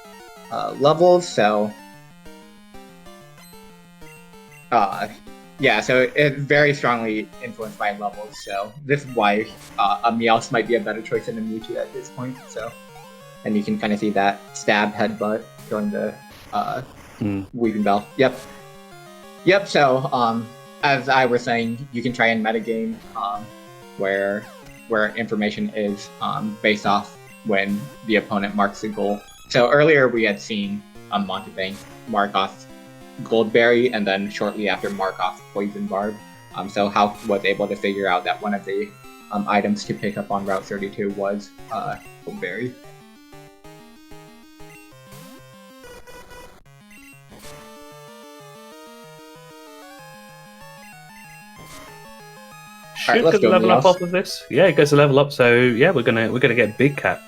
levels, so so it's very strongly influenced by levels, so this is why a Meowth might be a better choice than a Mewtwo at this point, so. And you can kind of see that stab headbutt during the Weaving Bell. Yep, so as I was saying, you can try and metagame where information is based off when the opponent marks the goal. So earlier we had seen Mountebank mark off Goldberry and then shortly after mark off Poison Barb. So Halk was able to figure out that one of the items to pick up on Route 32 was Goldberry. Should get level up off of this. Yeah, it goes to level up. So yeah, we're gonna get Big Cat,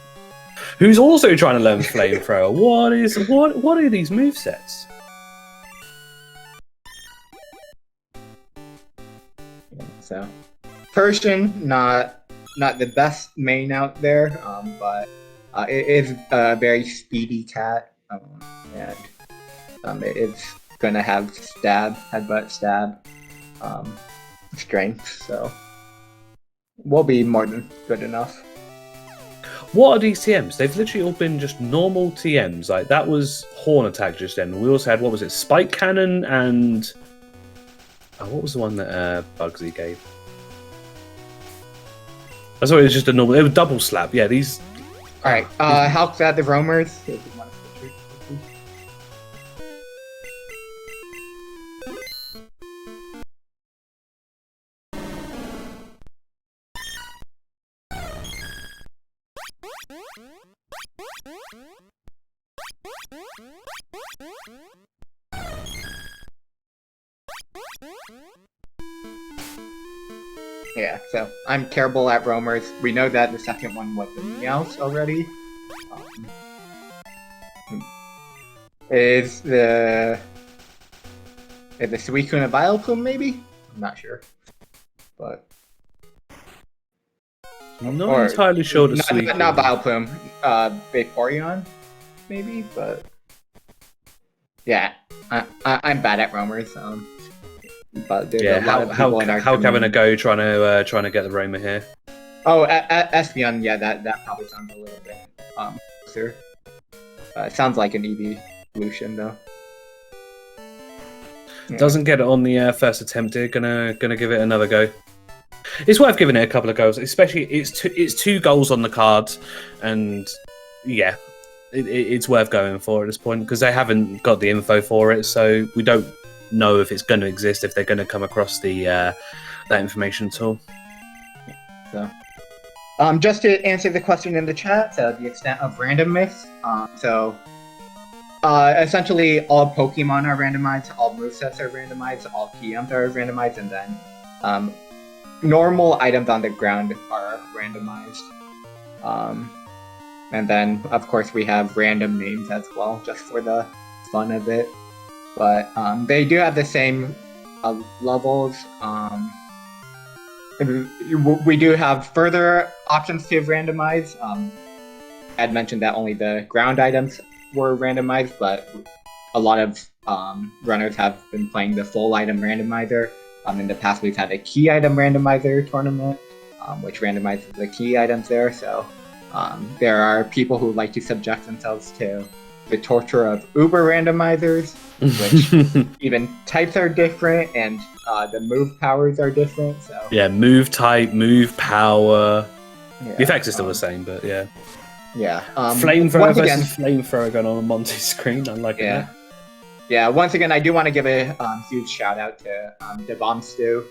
who's also trying to learn Flamethrower. What are these movesets? So Persian, not the best main out there, but it is a very speedy cat, and it's gonna have stab, headbutt, stab, strength, so will be more than good enough. What are these TMs? They've literally all been just normal TMs. Like that was Horn Attack just then. We also had, what was it, Spike Cannon and what was the one that Bugsy gave? I thought it was just a normal. It was double slap. Yeah, these. All right. Halk's at the roamers. Yeah, so I'm terrible at roamers. We know that the second one was the Meowth already. Is the Suicune a Vileplume maybe? I'm not sure, but I'm not entirely sure. Not Vileplume. Vaporeon, maybe, but yeah, I'm bad at roamers. But there's a lot of people in our how having a go trying to get the Roma here. Oh, Espeon, yeah, that probably sounds a little bit closer. It sounds like an evolution though. Yeah. Doesn't get it on the first attempt here. Gonna give it another go. It's worth giving it a couple of goals, especially it's two goals on the card, and yeah, it's worth going for at this point because they haven't got the info for it, so we don't know if it's going to exist, if they're going to come across the that information at all. So, just to answer the question in the chat, the extent of random myths. Essentially, all Pokemon are randomized, all movesets are randomized, all TMs are randomized, and then normal items on the ground are randomized. And then, of course, we have random names as well, just for the fun of it. But they do have the same levels. We do have further options to randomize. I'd mentioned that only the ground items were randomized, but a lot of runners have been playing the full item randomizer. In the past, we've had a key item randomizer tournament, which randomizes the key items there. So there are people who like to subject themselves to the torture of Uber randomizers, which even types are different and the move powers are different. So yeah, move type, move power. yeah, The effects are still the same, but yeah. Yeah. Flamethrower once versus again, flamethrower going on the Monty's screen. I like yeah. it. Yeah, once again, I do want to give a huge shout out to DeBomb Stew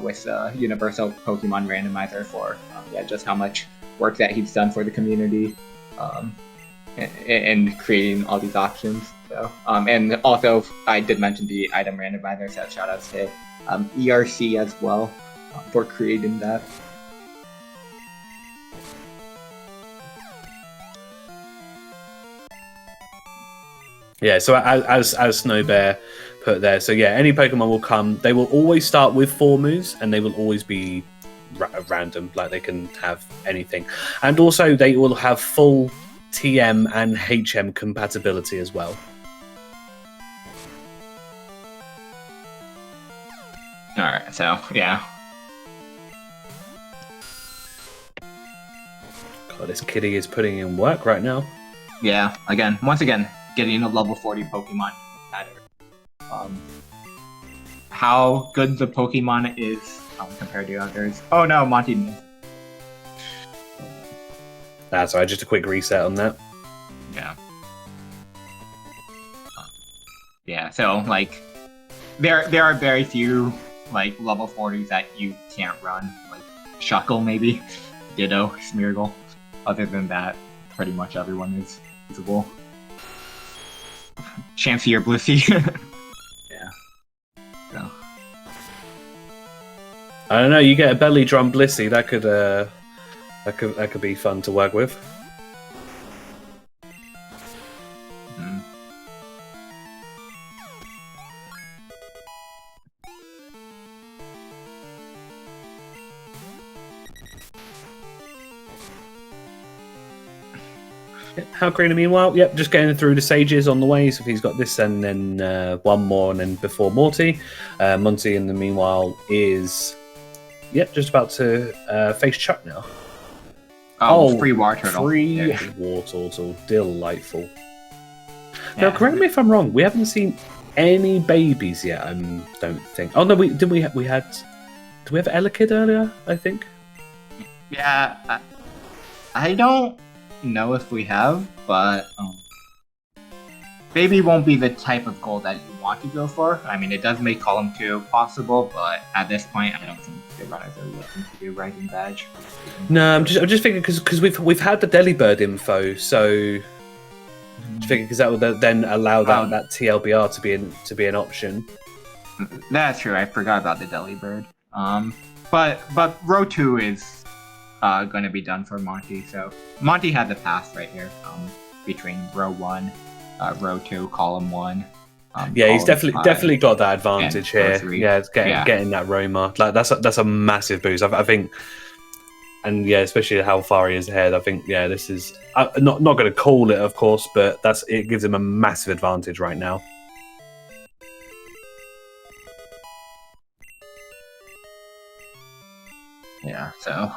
with Universal Pokemon Randomizer for just how much work that he's done for the community and creating all these options. So, and also, I did mention the item randomizer, so shout outs to ERC as well for creating that. Yeah, so as Snow Bear put there, so yeah, any Pokemon will come. They will always start with 4 moves, and they will always be random. Like they can have anything, and also they will have full TM and HM compatibility as well. All right, so yeah. God, this kitty is putting in work right now. Yeah, once again, getting a level 40 Pokemon matter. How good the Pokemon is compared to others. Oh no, Monty missed. Sorry, just a quick reset on that. Yeah. Yeah, so like there are very few like level 40s that you can't run. Like Shuckle maybe, Ditto, Smeargle. Other than that, pretty much everyone is usable. Chansey or Blissey. Yeah. So. I don't know. You get a belly drum Blissey, that could be fun to work with. Mm. Halqery, meanwhile, yep, just getting through the stages on the way. So if he's got this and then one more and then before Morty. Monty in the meanwhile is just about to face Chuck now. Oh, free war turtle. Free war turtle. Delightful. Now, correct me if I'm wrong. We haven't seen any babies yet, I don't think. Oh, no, did we have Elekid earlier, I think? Yeah, I don't know if we have, but baby won't be the type of goal that you want to go for. I mean, it does make column 2 possible, but at this point, I don't think the runners are looking to do Rising Badge. No, I'm just thinking because we've had the Delibird info, so just thinking because that would then allow that TLBR to be an option. That's true. I forgot about the Delibird. But row 2 is going to be done for Monty. So Monty had the pass right here between row 1, row 2, column 1. Yeah, he's definitely got that advantage here. Yeah, it's getting that Roma. Like that's a massive boost. I think, and yeah, especially how far he is ahead. I think this is not going to call it, of course, but it gives him a massive advantage right now. Yeah, so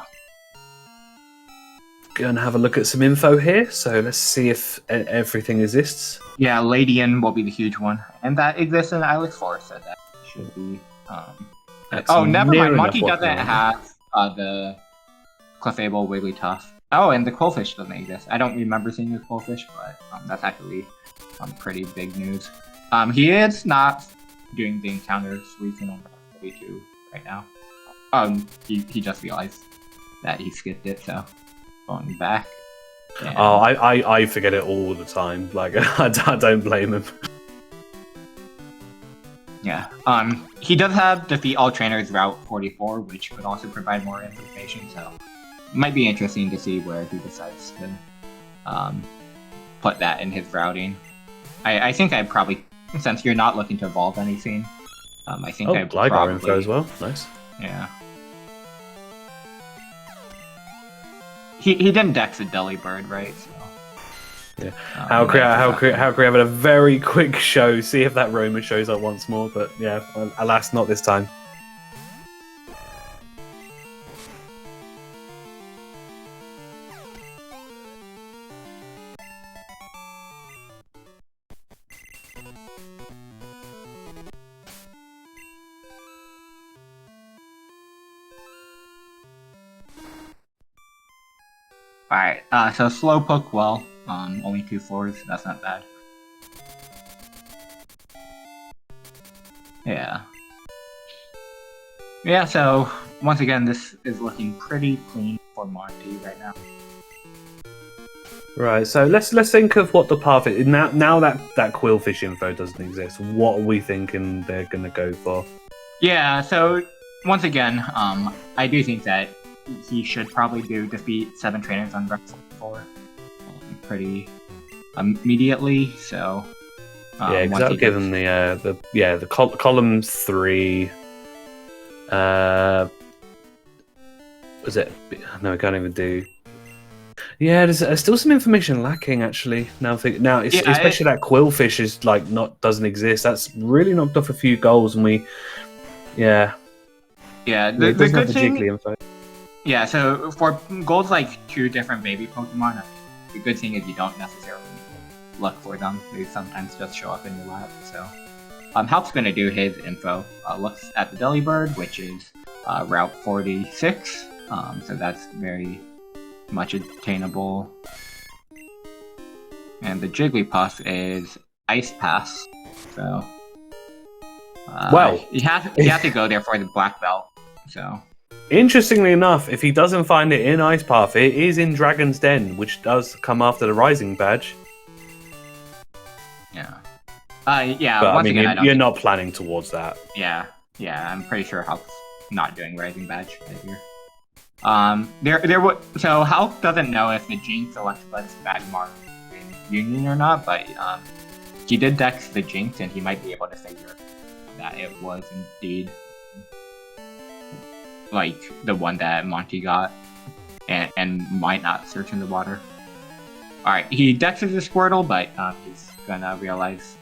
gonna have a look at some info here. So let's see if everything exists. Yeah, Ladian will be the huge one, and that exists in Ilex Forest, so that should be. Oh, never mind. Monty doesn't have the Clefable Wigglytuff. Oh, and the Quillfish doesn't exist. I don't remember seeing the Quillfish, but that's actually pretty big news. He is not doing the encounters we can on W2 right now. He just realized that he skipped it, so going back. And... Oh, I forget it all the time. Like I don't blame him. Yeah. He does have defeat all trainers Route 44, which could also provide more information. So it might be interesting to see where he decides to put that in his routing. I think I'd probably, since you're not looking to evolve anything, I think I'd Gligar probably... info as well. Nice. Yeah. he didn't dex a Delibird, right? So. Yeah. halqery having a very quick show. See if that Roma shows up once more. But yeah, alas, not this time. Alright, so Slowpoke, well, only 2 4s, that's not bad. Yeah. Yeah, so, once again, this is looking pretty clean for Monty right now. Right, so let's think of what the path is. Now that Quillfish info doesn't exist, what are we thinking they're going to go for? Yeah, so, once again, I do think that he should probably defeat 7 trainers on Rex 4 pretty immediately. So yeah, because that'll give him the column 3. Was it? No, I can't even do. Yeah, there's still some information lacking actually. Especially that Quillfish is doesn't exist. That's really knocked off a few goals, and the good thing. Info. Yeah, so for goals like 2 different baby Pokemon, the good thing is you don't necessarily look for them. They sometimes just show up in your lab. So, Halp's gonna do his info. Looks at the Delibird, which is Route 46. So that's very much attainable. And the Jigglypuff is Ice Pass. So, you have to go there for the Black Belt. So. Interestingly enough, if he doesn't find it in Ice Path, it is in Dragon's Den, which does come after the Rising badge. Yeah. But, once again, you're not planning towards that. Yeah, I'm pretty sure Hulk's not doing Rising badge this year. So Hulk doesn't know if the Jinx Electabuzz bad mark in Union or not, but he did dex the Jinx, and he might be able to figure that it was indeed the one that Monty got, and might not search in the water. Alright, he dexes the Squirtle, but he's gonna realize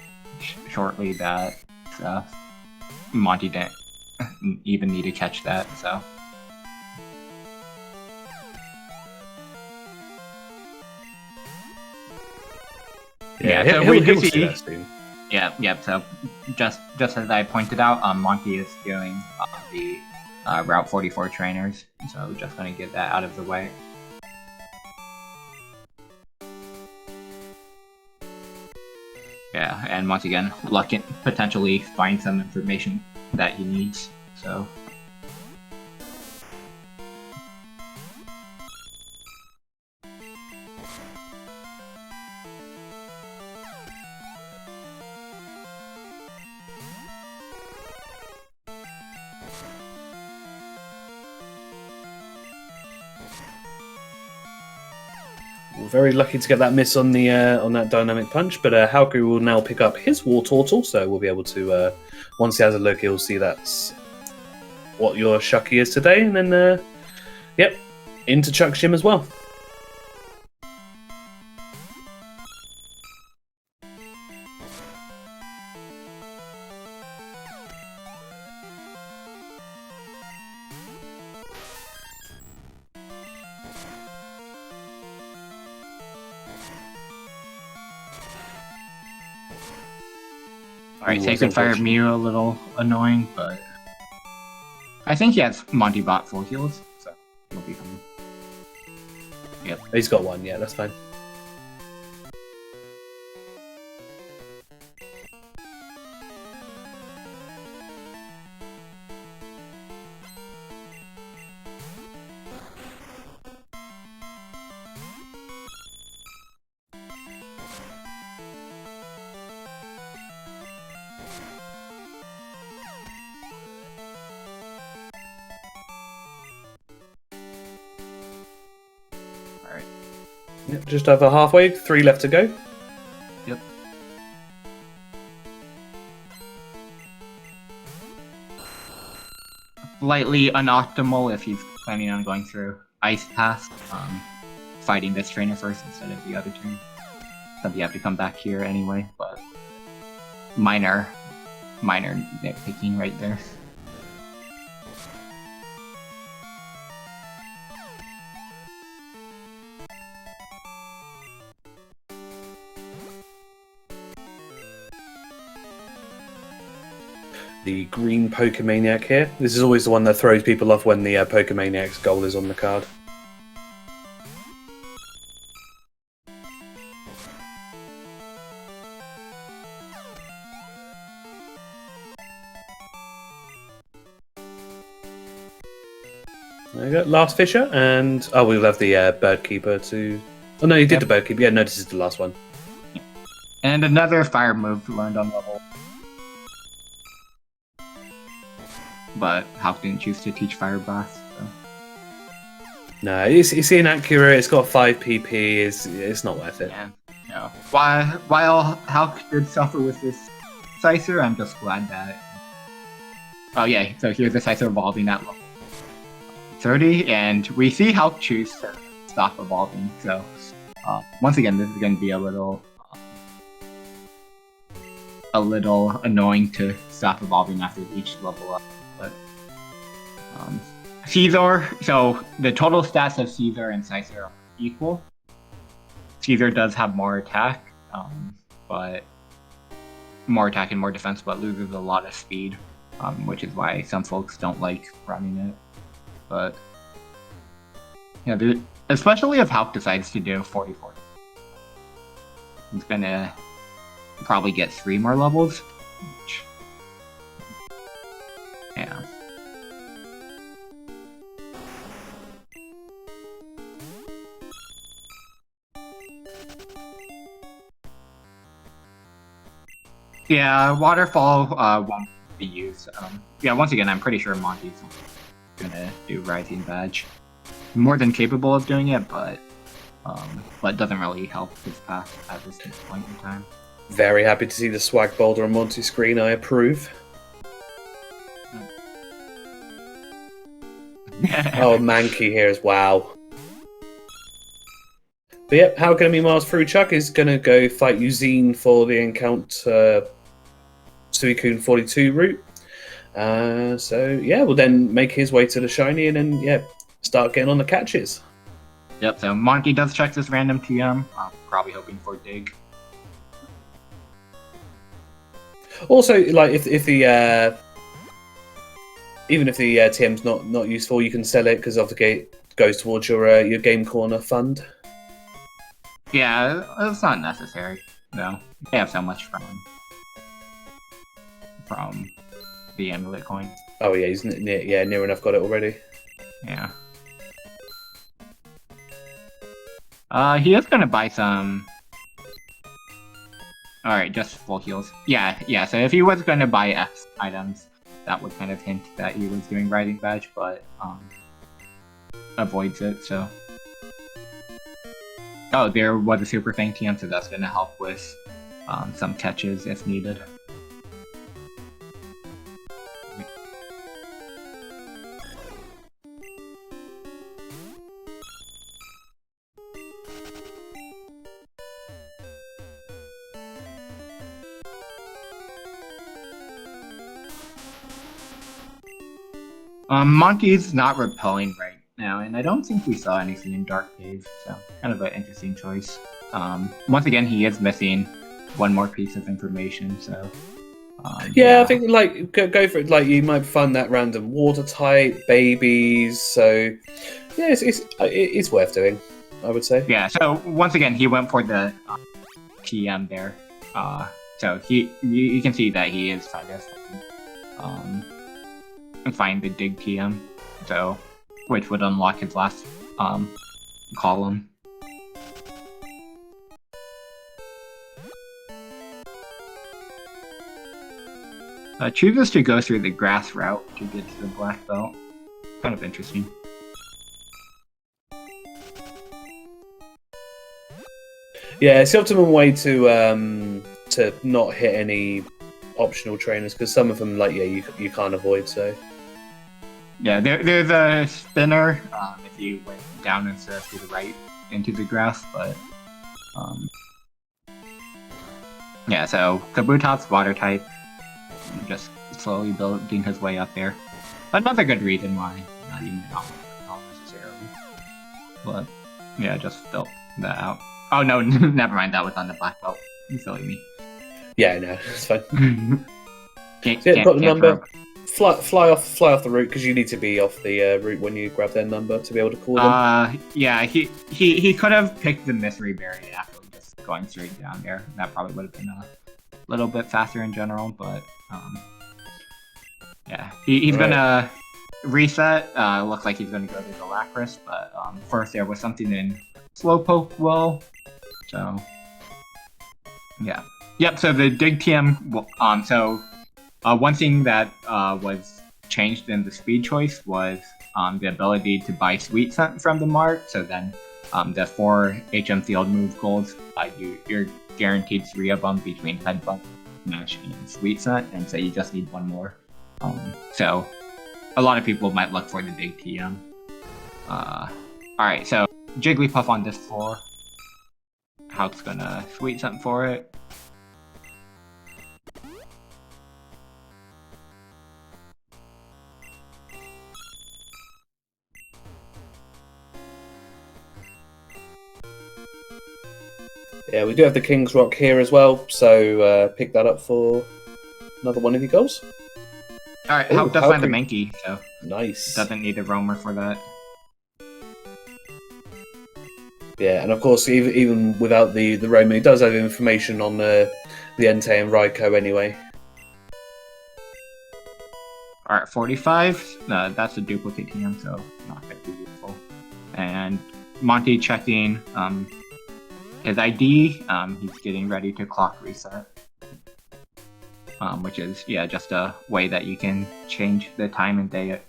shortly that Monty didn't even need to catch that, so. Yeah, so we do see see that soon. Yeah, so just as I pointed out, Monty is doing the Route 44 trainers, so just gonna get that out of the way. Yeah, and once again, Luck can potentially find some information that he needs, so. We're very lucky to get that miss on that Dynamic Punch, but halqery will now pick up his Wartortle, so we'll be able to, once he has a look, he'll see that's what your Shucky is today, and then, into Chuck Shim as well. Alright, Sacred Fire Mew a little annoying, but I think he has Monty bot full heals, so he'll be fine. Yep. He's got one, yeah, that's fine. Yep, just over halfway, 3 left to go. Yep. Slightly unoptimal if he's planning on going through Ice Pass. fighting this trainer first instead of the other trainer. So you have to come back here anyway, but minor nitpicking right there. The green Pokemaniac here. This is always the one that throws people off when the Pokemaniac's goal is on the card. There you go, last Fisher, and oh, we'll have the Bird Keeper to. Oh no, you did the Bird Keeper. Yeah, no, this is the last one. And another fire move learned on level. But Hulk didn't choose to teach Fire Blast. So. No, it's inaccurate. It's got 5 PP. It's not worth it. Yeah. No. While Hulk did suffer with this Scyther, I'm just glad that. Oh yeah, so here's the Scyther evolving at level 30, and we see Hulk choose to stop evolving. So once again, this is going to be a little annoying to stop evolving after each level up. But Caesar, so the total stats of Caesar and Scyther are equal. Caesar does have more attack, but more attack and more defense, but loses a lot of speed, which is why some folks don't like running it. But yeah, especially if Hulk decides to do 40-40, he's gonna probably get 3 more levels. Which, yeah. Yeah, Waterfall won't be used. Yeah, once again, I'm pretty sure Monty's gonna do Rising Badge. More than capable of doing it, but doesn't really help his path at this point in time. Very happy to see the swag boulder on Monty's screen. I approve. Oh, Mankey here as wow. But yep, How Can I Be Mars Through Chuck is going to go fight Eugene for the encounter Suicune 42 route. So yeah, we'll then make his way to the shiny and then yeah, start getting on the catches. Yep, so Monkey does check this random TM, probably hoping for Dig. Also, like if the even if the TM's not useful, you can sell it because obviously it goes towards your Game Corner fund. Yeah, it's not necessary. No, they have so much from the amulet coin. Oh yeah, he's near enough got it already. Yeah. He is gonna buy some. Alright, just full heals. Yeah, so if he was gonna buy X items, that would kind of hint that he was doing Rising Badge, but avoids it, so. Oh, there was a Super Fang TM, so that's gonna help with some catches if needed. Monkey's not repelling right now, and I don't think we saw anything in Dark Cave, so kind of an interesting choice. Once again, he is missing one more piece of information, so... yeah, I think, like, go for it. Like, you might find that random water type, babies, so... Yeah, it's worth doing, I would say. Yeah, so once again, he went for the TM there. So you can see that he is kind of... find the Dig TM, so which would unlock his last column. Chooses to go through the grass route to get to the black belt. Kind of interesting. Yeah, it's the optimum way to not hit any optional trainers because some of them, like, yeah, you can't avoid. So yeah, there's a spinner if you went down instead of to the right, into the grass, but yeah. So Kabutop's water type, just slowly building his way up there. Another good reason why not even not necessarily, but yeah, just built that out. Oh no, never mind. That was on the black belt. You silly me. Yeah, no, it's fine. Can't got the number. throw. Fly off the route because you need to be off the route when you grab their number to be able to call them. Yeah, he could have picked the mystery berry after just going straight down there. That probably would have been a little bit faster in general, but yeah, he's gonna reset. Looks like he's gonna go to the Lapras, but first there was something in Slowpoke Will, so yeah, yep. So the Dig TM, one thing that was changed in the speed choice was the ability to buy Sweet Scent from the Mart. So then the 4 HM Field move goals, you're guaranteed 3 of them between Headbutt, Smash, and Sweet Scent, and so you just need 1 more. So a lot of people might look for the Dig TM. Alright, so Jigglypuff on this floor. Halq's gonna Sweet Scent for it. Yeah, we do have the King's Rock here as well, so pick that up for another one of your goals. Alright, Halq does find the Mankey, so nice. Doesn't need a roamer for that. Yeah, and of course, even without the roamer, it does have information on the Entei and Raikou anyway. Alright, 45. That's a duplicate TM, so not going to be useful. And Monty checking his ID. He's getting ready to clock reset. Which is, yeah, just a way that you can change the time and day.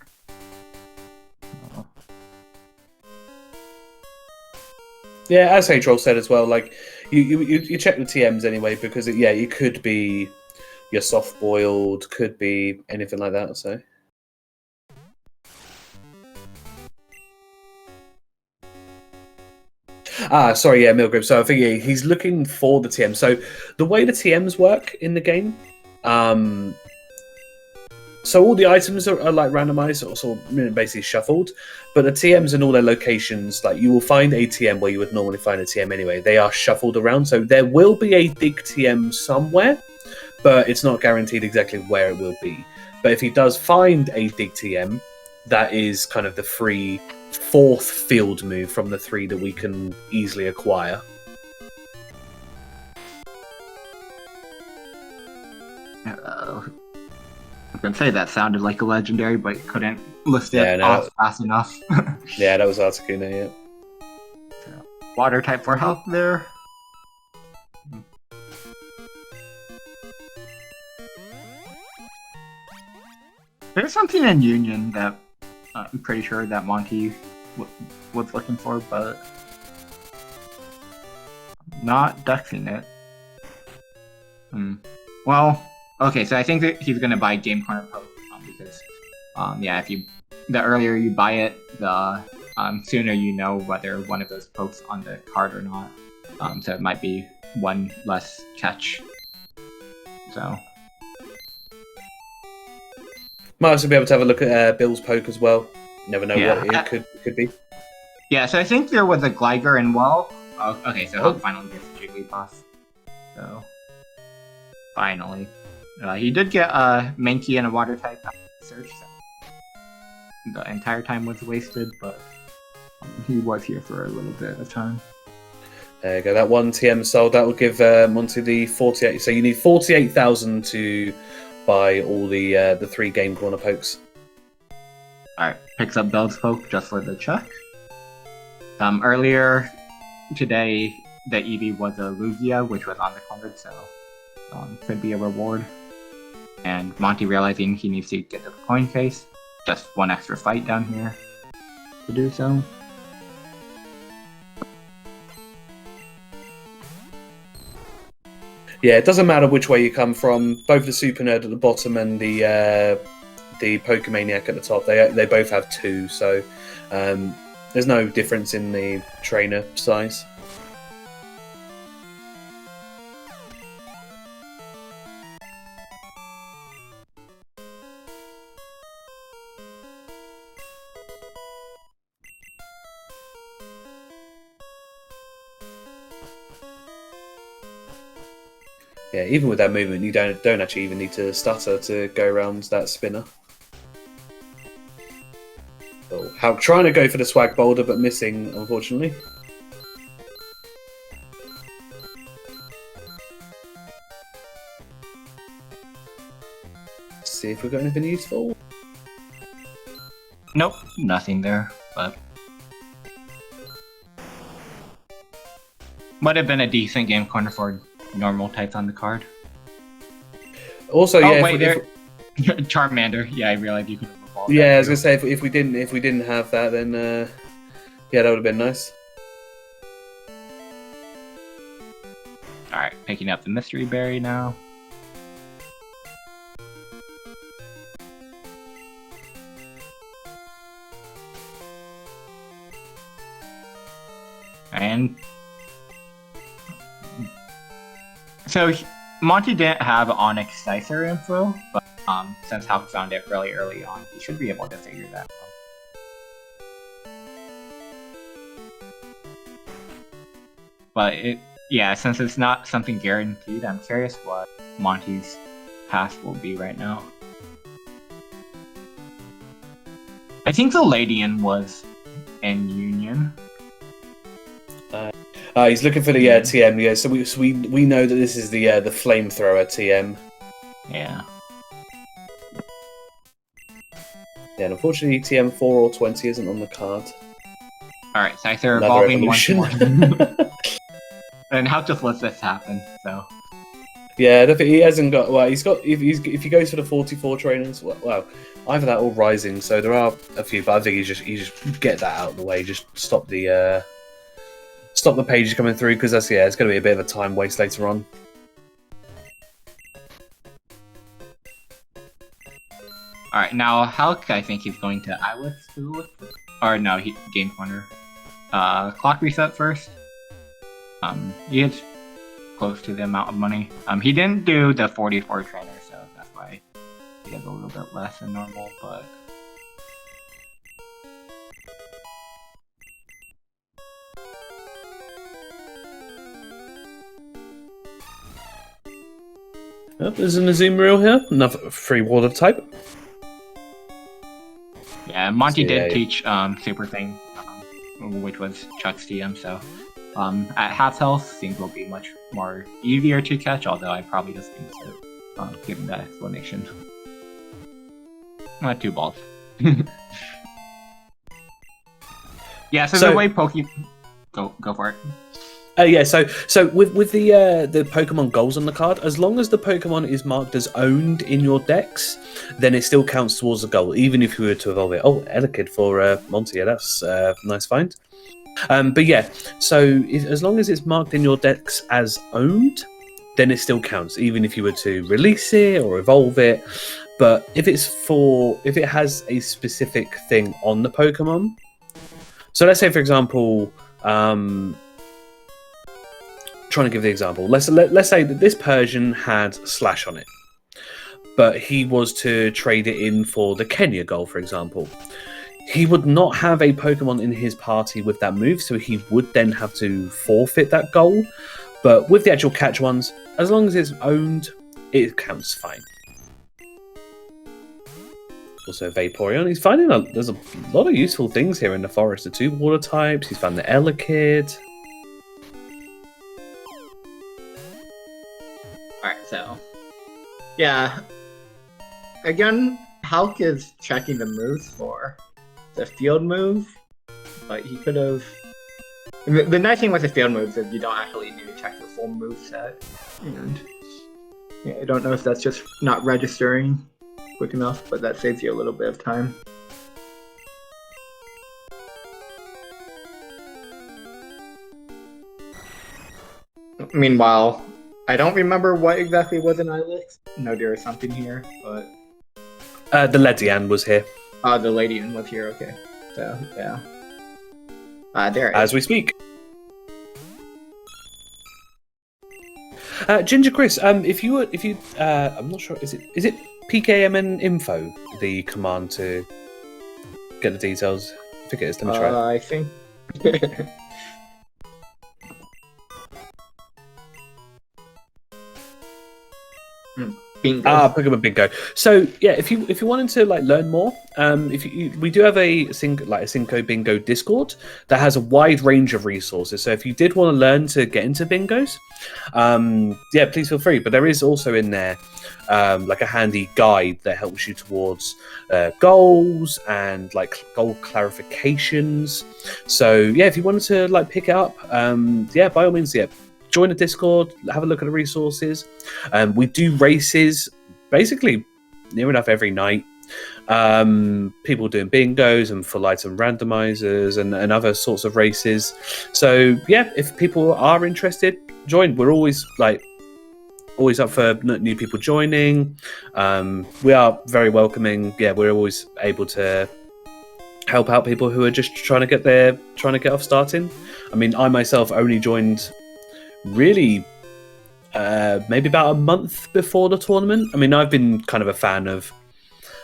Yeah, as H-Roll said as well, like, you check the TMs anyway, because, it could be your soft-boiled, could be anything like that, so... Sorry, yeah, Milgrave. So I think he's looking for the TM. So the way the TMs work in the game, so all the items are like randomized, or basically shuffled, but the TMs in all their locations, like you will find a TM where you would normally find a TM anyway. They are shuffled around, so there will be a Dig TM somewhere, but it's not guaranteed exactly where it will be. But if he does find a Dig TM, that is kind of the free 4th field move from the 3 that we can easily acquire. I can say that sounded like a legendary, but couldn't list it off fast enough. Yeah, that was Articuno, yeah. So, water type for Halq there. There's something in Union that I'm pretty sure that Monty was looking for, but not dexing it. Well, okay, so I think that he's gonna buy Game Corner Poke because, yeah, the earlier you buy it, the sooner you know whether one of those pokes on the card or not. So it might be 1 less catch. So. Might also be able to have a look at Bill's poke as well. Never know what it could be. Yeah, so I think there was a Gligar and well. Oh, okay, so Halq finally gets a Jigglypuff. So, finally. He did get a Mankey and a water type search. So the entire time was wasted, but he was here for a little bit of time. There you go, that 1 TM sold. That will give Monty the 48. So you need 48,000 to buy all the 3 Game Corner pokes. Alright, picks up Bell's poke just for the check. Earlier today, the EV was a Lugia, which was on the card, so could be a reward. And Monty realizing he needs to get the coin case, just 1 extra fight down here to do so. Yeah, it doesn't matter which way you come from. Both the Super Nerd at the bottom and the Pokemaniac at the top, they both have 2. So There's no difference in the trainer size. Yeah, even with that movement, you don't actually even need to stutter to go around that spinner. Oh, Halq trying to go for the swag boulder, but missing, unfortunately. Let's see if we've got anything useful. Nope, nothing there, but might have been a decent game corner for normal types on the card. Also, Oh yeah, wait, there, Charmander. Yeah, I realized you could have evolved. yeah, I was gonna say if we didn't have that, then yeah, that would have been nice. All right, picking up the mystery berry now. And so Monty didn't have Onyx Scyther info, but since Halq found it really early on, he should be able to figure that out. But yeah, since it's not something guaranteed, I'm curious what Monty's path will be right now. I think the Ladian was in Union. He's looking for the TM. Yeah, so we know that this is the flamethrower TM. Yeah. Yeah, and unfortunately, TM 4 or 20 isn't on the card. All right, Scyther Another evolving once evolution. more. And Halq just lets this happen. So. Yeah, I don't think he hasn't got. Well, he's got. If he goes for the 44 trainers, well, either that or rising. So there are a few, but I think you just get that out of the way. Just stop the pages coming through, because it's going to be a bit of a time waste later on. All right, now Halq, I think he's going to Ilex to or no, he game corner. Clock reset first. He is close to the amount of money. He didn't do the 44 trainer, so that's why he has a little bit less than normal, but. Oh, there's an Azumarill here, another free water type. Yeah, Monty So, did yeah, teach Super Thing, which was Chuck's TM, so at half health, things will be much more easier to catch, although I probably just need to give him that explanation. 2 balls. Yeah, so the way Go for it. Yeah, so with the Pokemon goals on the card, as long as the Pokemon is marked as owned in your decks, then it still counts towards the goal, even if you were to evolve it. Oh, Elekid for Monty, yeah, that's a nice find. But yeah, so as long as it's marked in your decks as owned, then it still counts, even if you were to release it or evolve it. But if it has a specific thing on the Pokemon, so let's say, for example, trying to give the example. Let's say that this Persian had Slash on it, but he was to trade it in for the Kenya goal, for example. He would not have a Pokemon in his party with that move, so he would then have to forfeit that goal. But with the actual catch ones, as long as it's owned, it counts fine. Also, Vaporeon. He's finding there's a lot of useful things here in the forest. The 2 water types. He's found the Elekid. Alright, so. Yeah. Again, Halq is checking the moves for the field move, but he could have. The nice thing with the field moves is you don't actually need to check the full move set. And yeah, I don't know if that's just not registering quick enough, but that saves you a little bit of time. Meanwhile, I don't remember what exactly was in Ilex. No, there was something here, but The Ledian was here. the Ladian was here. Okay, so yeah, There it as is. we speak. Ginger Chris, if you, I'm not sure, is it PKMN info the command to get the details? I think it is. Let me try. I think. Bingo. Pokemon Bingo. So yeah, if you wanted to like learn more, we do have a Cinco Bingo Discord that has a wide range of resources. So if you did want to learn to get into bingos, yeah, please feel free. But there is also in there like a handy guide that helps you towards goals and like goal clarifications. So yeah, if you wanted to like pick it up, yeah, by all means, yeah. Join the Discord, have a look at the resources. We do races basically near enough every night. People doing bingos and full item randomizers and other sorts of races. So yeah, if people are interested, join. We're always up for new people joining. We are very welcoming. Yeah, we're always able to help out people who are just trying to get off starting. I mean, I myself only joined really maybe about a month before the tournament. I mean, I've been kind of a fan of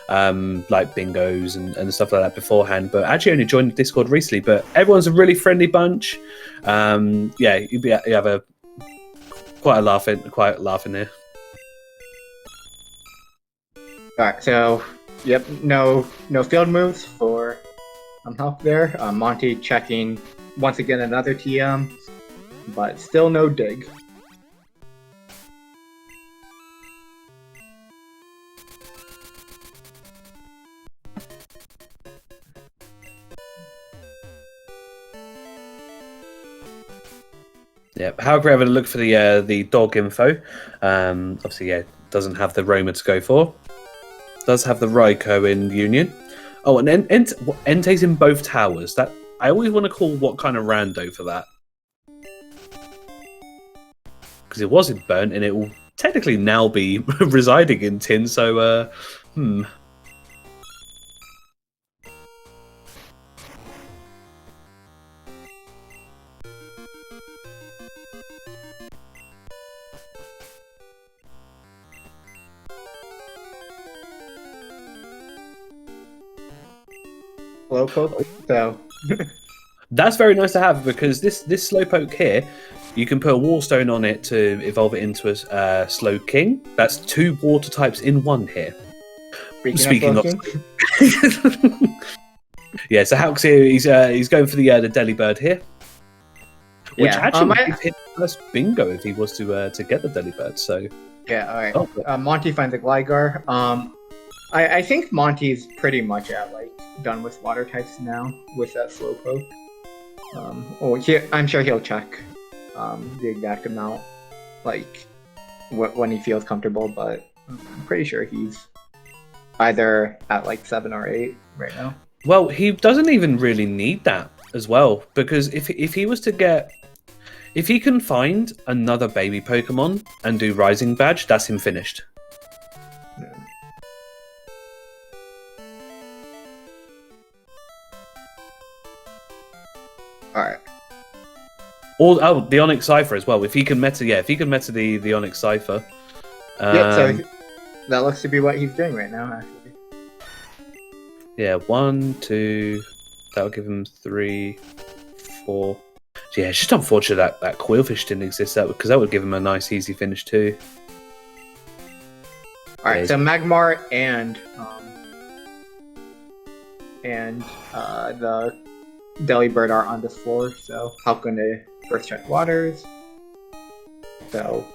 like bingos and stuff like that beforehand, but actually only joined the Discord recently. But everyone's a really friendly bunch. Yeah, you have quite a laugh in there. Alright, so yep, no field moves for help there. Monty checking once again another TM. But still no dig. Yeah, however, having a look for the dog info. Obviously, yeah, doesn't have the Roma to go for. Does have the Raikou in Union. Oh, and Entei's in both towers. That I always want to call what kind of rando for that. Because it was in Burnt, and it will technically now be residing in Tin, so, Slowpoke, so... That's very nice to have, because this Slowpoke here, you can put a Warstone on it to evolve it into a Slow King. That's 2 water types in 1 here. Speaking of... Yeah, so halqery, he's going for the Delibird here. Which actually is his first bingo if he was to get the Delibird, so... Yeah, alright. Oh. Monty finds a Gligar. I think Monty's pretty much done with water types now with that Slowpoke. I'm sure he'll check the exact amount, when he feels comfortable, but I'm pretty sure he's either at 7 or 8 right now. Well, he doesn't even really need that as well, because if he was to get... If he can find another baby Pokemon and do Rising Badge, that's him finished. Yeah. Alright. Or the Onyx Cipher as well. If he can meta the Onyx Cipher. So that looks to be what he's doing right now, actually. Yeah, 1, 2. That'll give him 3, 4. Yeah, it's just unfortunate that Quillfish didn't exist, because that would give him a nice easy finish too. Alright, so Magmar and the Delibird are on this floor, so I'm gonna first check waters. So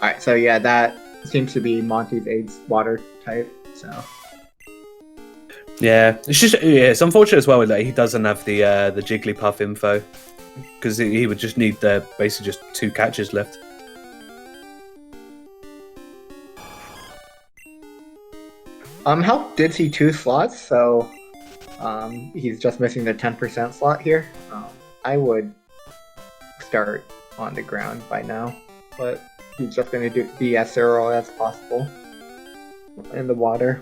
alright, so yeah, that seems to be Monty's Aid's water type, so. Yeah, it's unfortunate as well that he doesn't have the Jigglypuff info, because he would just need basically just 2 catches left. Help did see 2 slots, so He's just missing the 10% slot here. I would start on the ground by now, but he's just going to be as thorough as possible in the water.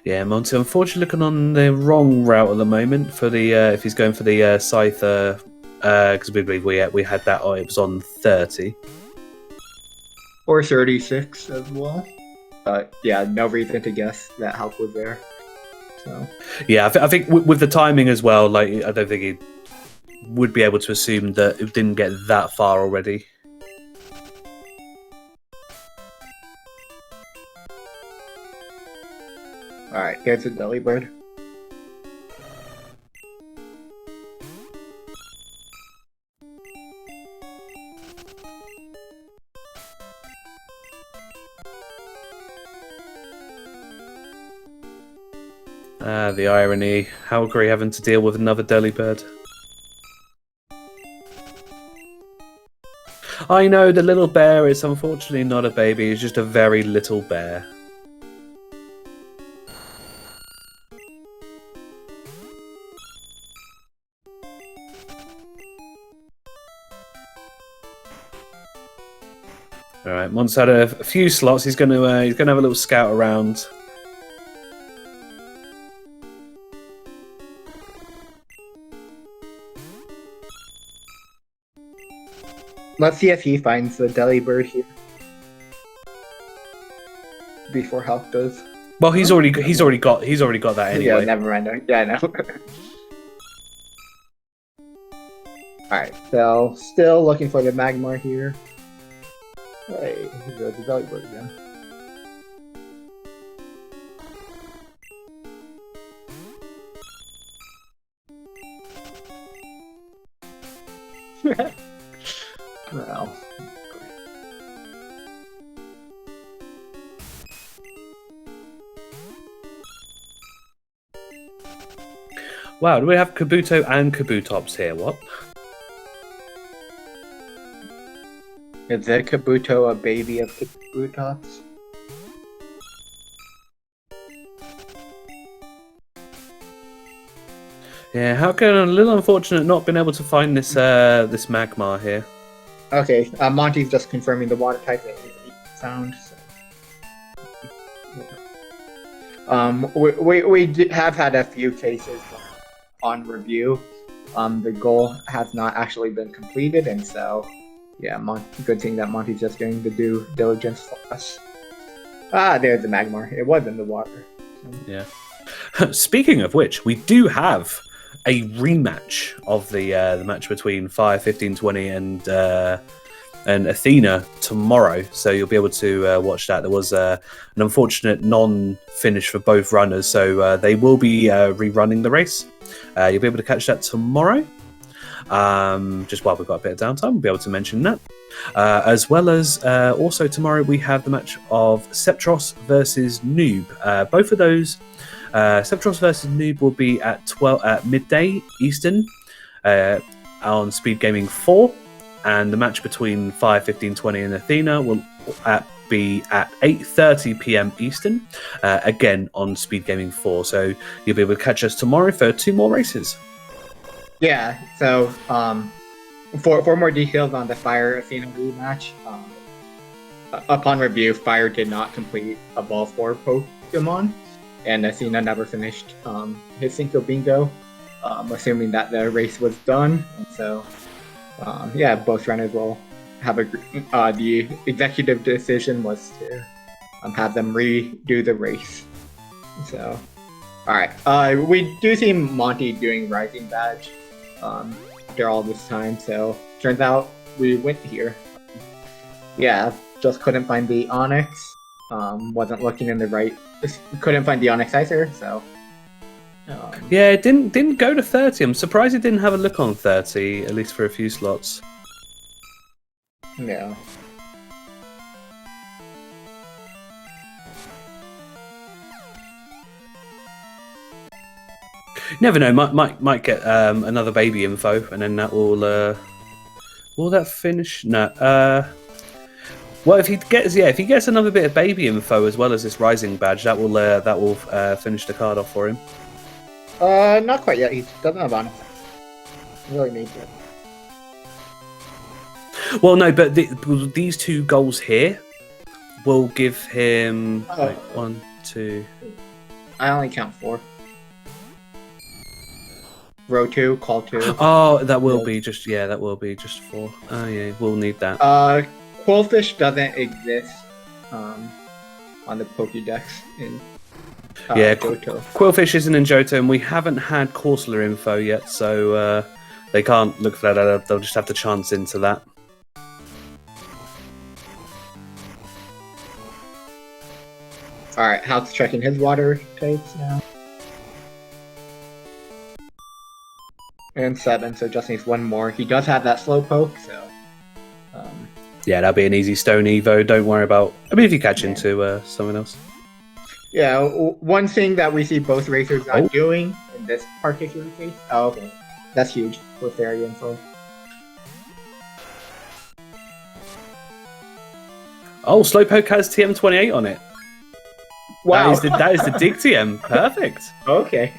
Yeah, Monty, unfortunately looking on the wrong route at the moment for the if he's going for the Scyther, because we believe we had that. Oh, it was on 30 or 36 as well. But yeah, no reason to guess that Halq was there. So yeah, I think with the timing as well, like I don't think he would be able to assume that it didn't get that far already. Alright, here's a Delibird. The irony. halqery having to deal with another Delibird. I know, the little bear is unfortunately not a baby, it's just a very little bear. Alright, Mon's had a few slots, he's gonna have a little scout around. Let's see if he finds the Delibird here before Halq does. Well, he's already got that anyway. Yeah, never mind. Yeah, I know. Alright, so still looking for the Magmar here. Hey, here's the Delibird again. Well. Wow, do we have Kabuto and Kabutops here? What? Is that Kabuto a baby of Kabutops? Yeah, how can a little unfortunate not been able to find this this Magmar here? Okay, Monty's just confirming the water type that is found. So. We have had a few cases on review. The goal has not actually been completed, and so yeah, good thing that Monty's just doing the due diligence for us. Ah, there's the Magmar. It was in the water. Yeah. Speaking of which, we do have a rematch of the match between Fire 1520 and Athena tomorrow, so you'll be able to watch that. There was an unfortunate non-finish for both runners, so they will be rerunning the race. You'll be able to catch that tomorrow. Just while we've got a bit of downtime, we'll be able to mention that. As well as also tomorrow we have the match of Septros versus Noob. Both of those, Septros versus Noob will be at midday Eastern on SpeedGaming 4, and the match between Fire 1520 and Athena will be at 8:30 p.m. Eastern, again on SpeedGaming 4. So you'll be able to catch us tomorrow for 2 more races. Yeah, so for more details on the Fire Athena rematch, upon review, Fire did not complete a Ball 4 Pokemon, and Athena never finished his Cinco Bingo, assuming that the race was done. And so, yeah, both runners will have the executive decision was to have them redo the race. So, alright, we do see Monty doing Rising Badge after all this time, so turns out we went here. Yeah, just couldn't find the Onyx, wasn't looking in the right, couldn't find the Onyx either, so... yeah, it didn't go to 30. I'm surprised it didn't have a look on 30, at least for a few slots. Yeah. Never know, might get another baby info, and then that will that finish? No. Well, if he gets another bit of baby info as well as this rising badge, that will finish the card off for him. Not quite yet. He doesn't have on. Really needs it. Well, no, but these two goals here will give him wait, 1, 2. I only count 4. Row 2, call 2. Oh, that will be just 4. Oh yeah, we'll need that. Quillfish doesn't exist on the Pokédex in Johto. Quillfish isn't in Johto, and we haven't had Corsola info yet, so they can't look for that. They'll just have to chance into that. Alright, Hal's checking his water types now. And 7, so just needs 1 more. He does have that Slowpoke, so... Yeah, that'll be an easy Stone Evo, don't worry about... I mean, if you catch into someone else. Yeah, one thing that we see both racers not doing in this particular case... Oh, okay. That's huge for Fairy info. Oh, Slowpoke has TM28 on it. Wow. That is the Dig TM. Perfect. Okay.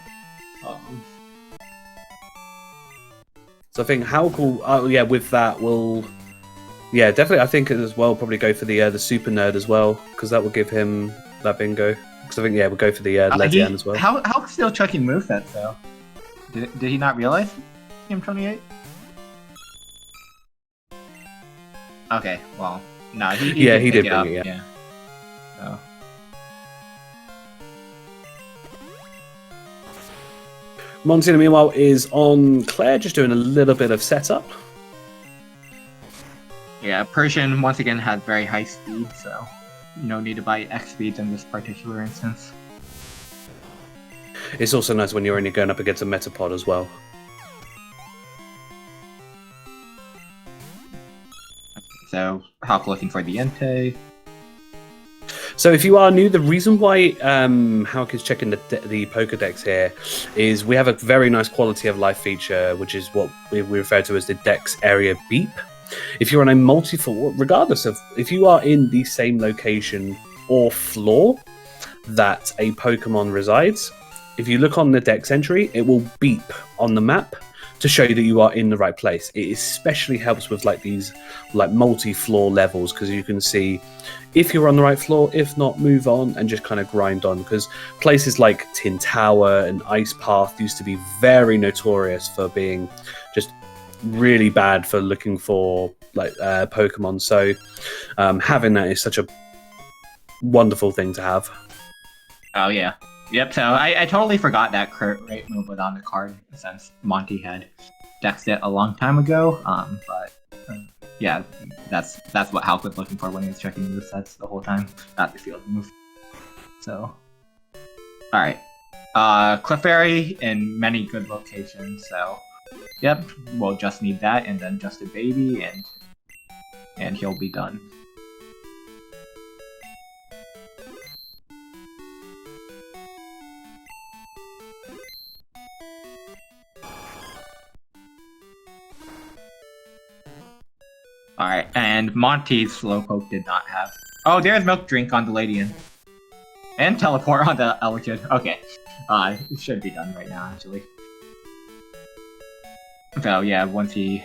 So I think how cool... Oh, yeah, with that, we'll... Yeah, definitely, I think as well, probably go for the Super Nerd as well, because that will give him that bingo. Because I think, yeah, we'll go for the Ledian as well. How still checking movesets, though? Did he not realize TM28? Okay, well, no, he did pick bring up, it, yeah. So. Monty, meanwhile, is on Claire, just doing a little bit of setup. Yeah, Persian once again had very high speed, so no need to buy X speeds in this particular instance. It's also nice when you're only going up against a Metapod as well. So, Hawk looking for the Entei. So if you are new, the reason why Hawk is checking the Pokédex here is we have a very nice quality of life feature, which is what we refer to as the Dex Area Beep. If you're on a multi-floor, regardless of if you are in the same location or floor that a Pokemon resides, if you look on the Dex entry, it will beep on the map to show you that you are in the right place. It especially helps with these multi-floor levels, because you can see if you're on the right floor, if not, move on and just kind of grind on, because places like Tin Tower and Ice Path used to be very notorious for being just really bad for looking for Pokemon. So having that is such a wonderful thing to have. Oh yeah. Yep, so I totally forgot that crit rate move was on the card since Monty had dexed it a long time ago. But yeah, that's what Halk was looking for when he was checking movesets the whole time, not the field move. So, alright. Clefairy in many good locations, so yep, we'll just need that and then just a baby and he'll be done. Alright, and Monty's Slowpoke did not have... Oh, there's Milk Drink on the Ladian. And Teleport on the Elekid. Okay. It should be done right now, actually. So, yeah, once he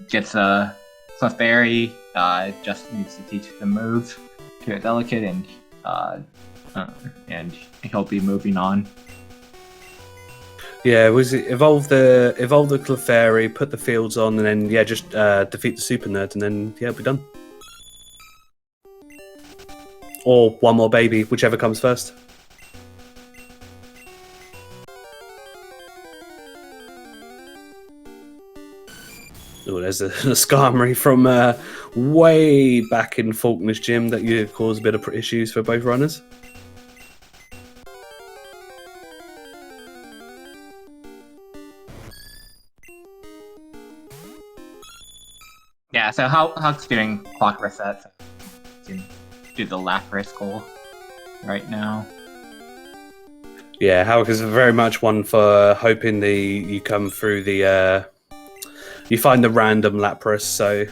gets a Clefairy, just needs to teach the moves to his Elekid, and he'll be moving on. Yeah, was it evolve the Clefairy, put the fields on, and then just defeat the Super Nerd, and then we're done. Or one more baby, whichever comes first. Oh, there's a Skarmory from way back in Faulkner's gym that caused a bit of issues for both runners. Yeah, so Hawk's doing clock resets. You can do the Lapras goal right now. Yeah, Hawk is very much one for hoping you come through the you find the random Lapras. So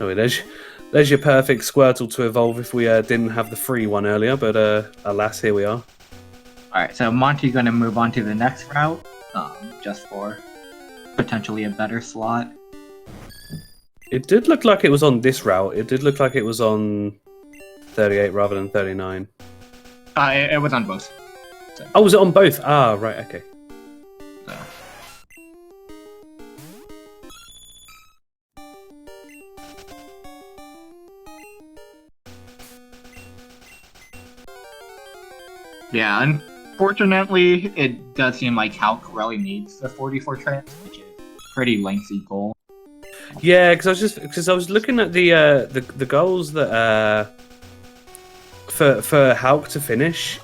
Oh, there's your perfect Squirtle to evolve if we didn't have the free one earlier, but alas, here we are. Alright, so Monty's gonna move on to the next route, just for potentially a better slot. It did look like it was on this route. It did look like it was on 38 rather than 39. It was on both. So, Oh, was it on both? Ah, right, okay. so. Yeah, unfortunately, it does seem like halqery needs the 44 trans, which is a pretty lengthy goal. Yeah, because I was looking at the goals that for Hulk to finish.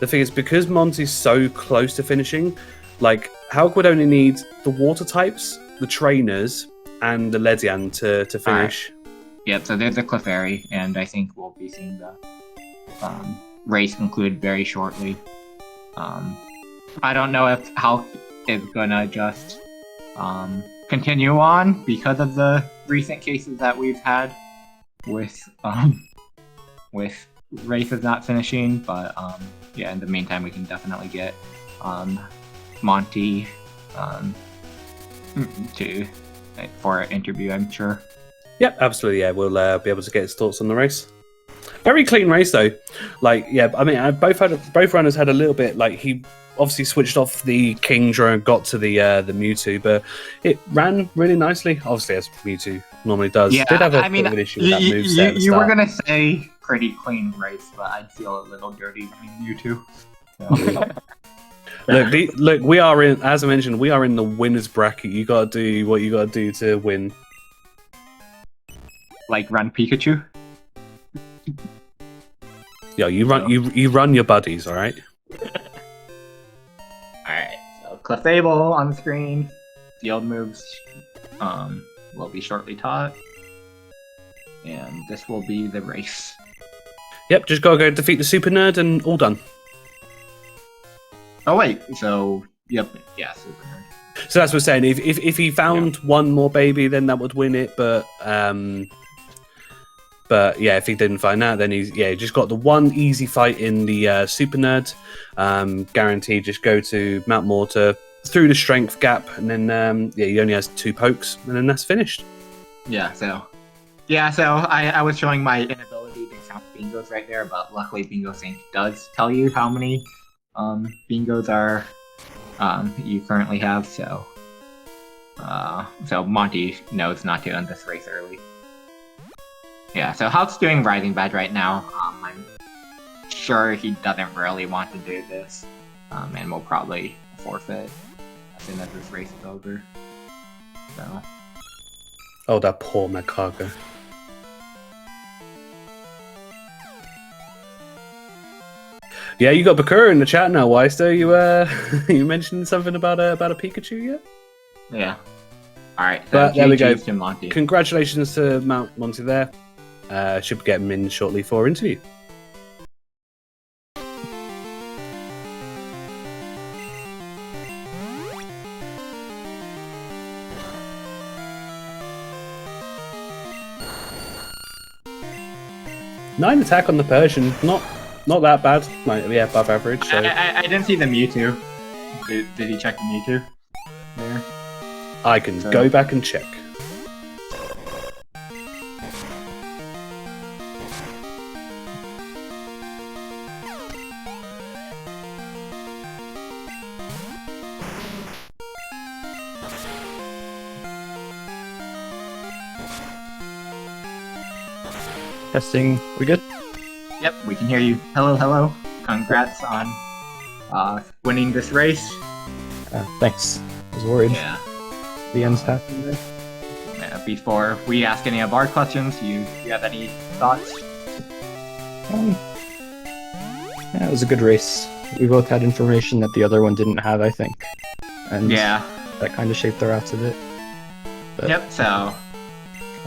The thing is, because Monty's so close to finishing, like Hulk would only need the water types, the trainers, and the Ledian to finish. Yep, so there's the Clefairy, and I think we'll be seeing the race conclude very shortly. I don't know if Hulk is gonna just continue on because of the recent cases that we've had with races not finishing, but yeah, in the meantime we can definitely get Monty for an interview, I'm sure. Yep, absolutely. Yeah, we'll be able to get his thoughts on the race. Very clean race though. Like, yeah, I mean, both runners had a little bit. Like, he obviously switched off the King drone, got to the Mewtwo, but it ran really nicely. Obviously, as Mewtwo normally does. Yeah, Did have a I mean, bit of an issue with that moveset at the you were start. gonna say pretty clean race, but I'd feel a little dirty running you two. So. Look, we are in. As I mentioned, we are in the winners bracket. You gotta do what you gotta do to win. Like run Pikachu. Yeah, you run your buddies. All right. Alright, so Clefable on the screen. Field moves will be shortly taught. And this will be the race. Yep, just gotta go defeat the Super Nerd and all done. Oh wait, so yep, yeah, Super Nerd. So that's what I'm saying. If he found one more baby, then that would win it. But yeah, if he didn't find that, then he just got the one easy fight in the Super Nerd. Guaranteed, just go to Mount Mortar through the strength gap, and then he only has 2 pokes, and then that's finished. So I was showing my inability to count bingos right there, but luckily Bingo Sync does tell you how many bingos are you currently have, so Monty knows not to end this race early. Yeah, so Hulk's doing Rising Badge right now. I'm sure he doesn't really want to do this, and will probably forfeit as soon as this race is over. So. Oh, that poor Magcargo. Yeah, you got Bakura in the chat now, Weister. You mentioned something about a Pikachu yet? Yeah. Alright, so But there we go. to Monty. Congratulations to Mount Monty there. Should get him in shortly for interview. Nine attack on the Persian, not that bad. Like, yeah, above average. So. I didn't see the Mewtwo. Did he check the Mewtwo? There. I can go back and check. Testing, we good? Yep, we can hear you. Hello. Congrats on winning this race. Thanks. I was worried. Yeah. The end's happening there. Before we ask any of our questions, you have any thoughts? Yeah, it was a good race. We both had information that the other one didn't have, I think. And Yeah. that kind of shaped our routes a bit. But Yep, so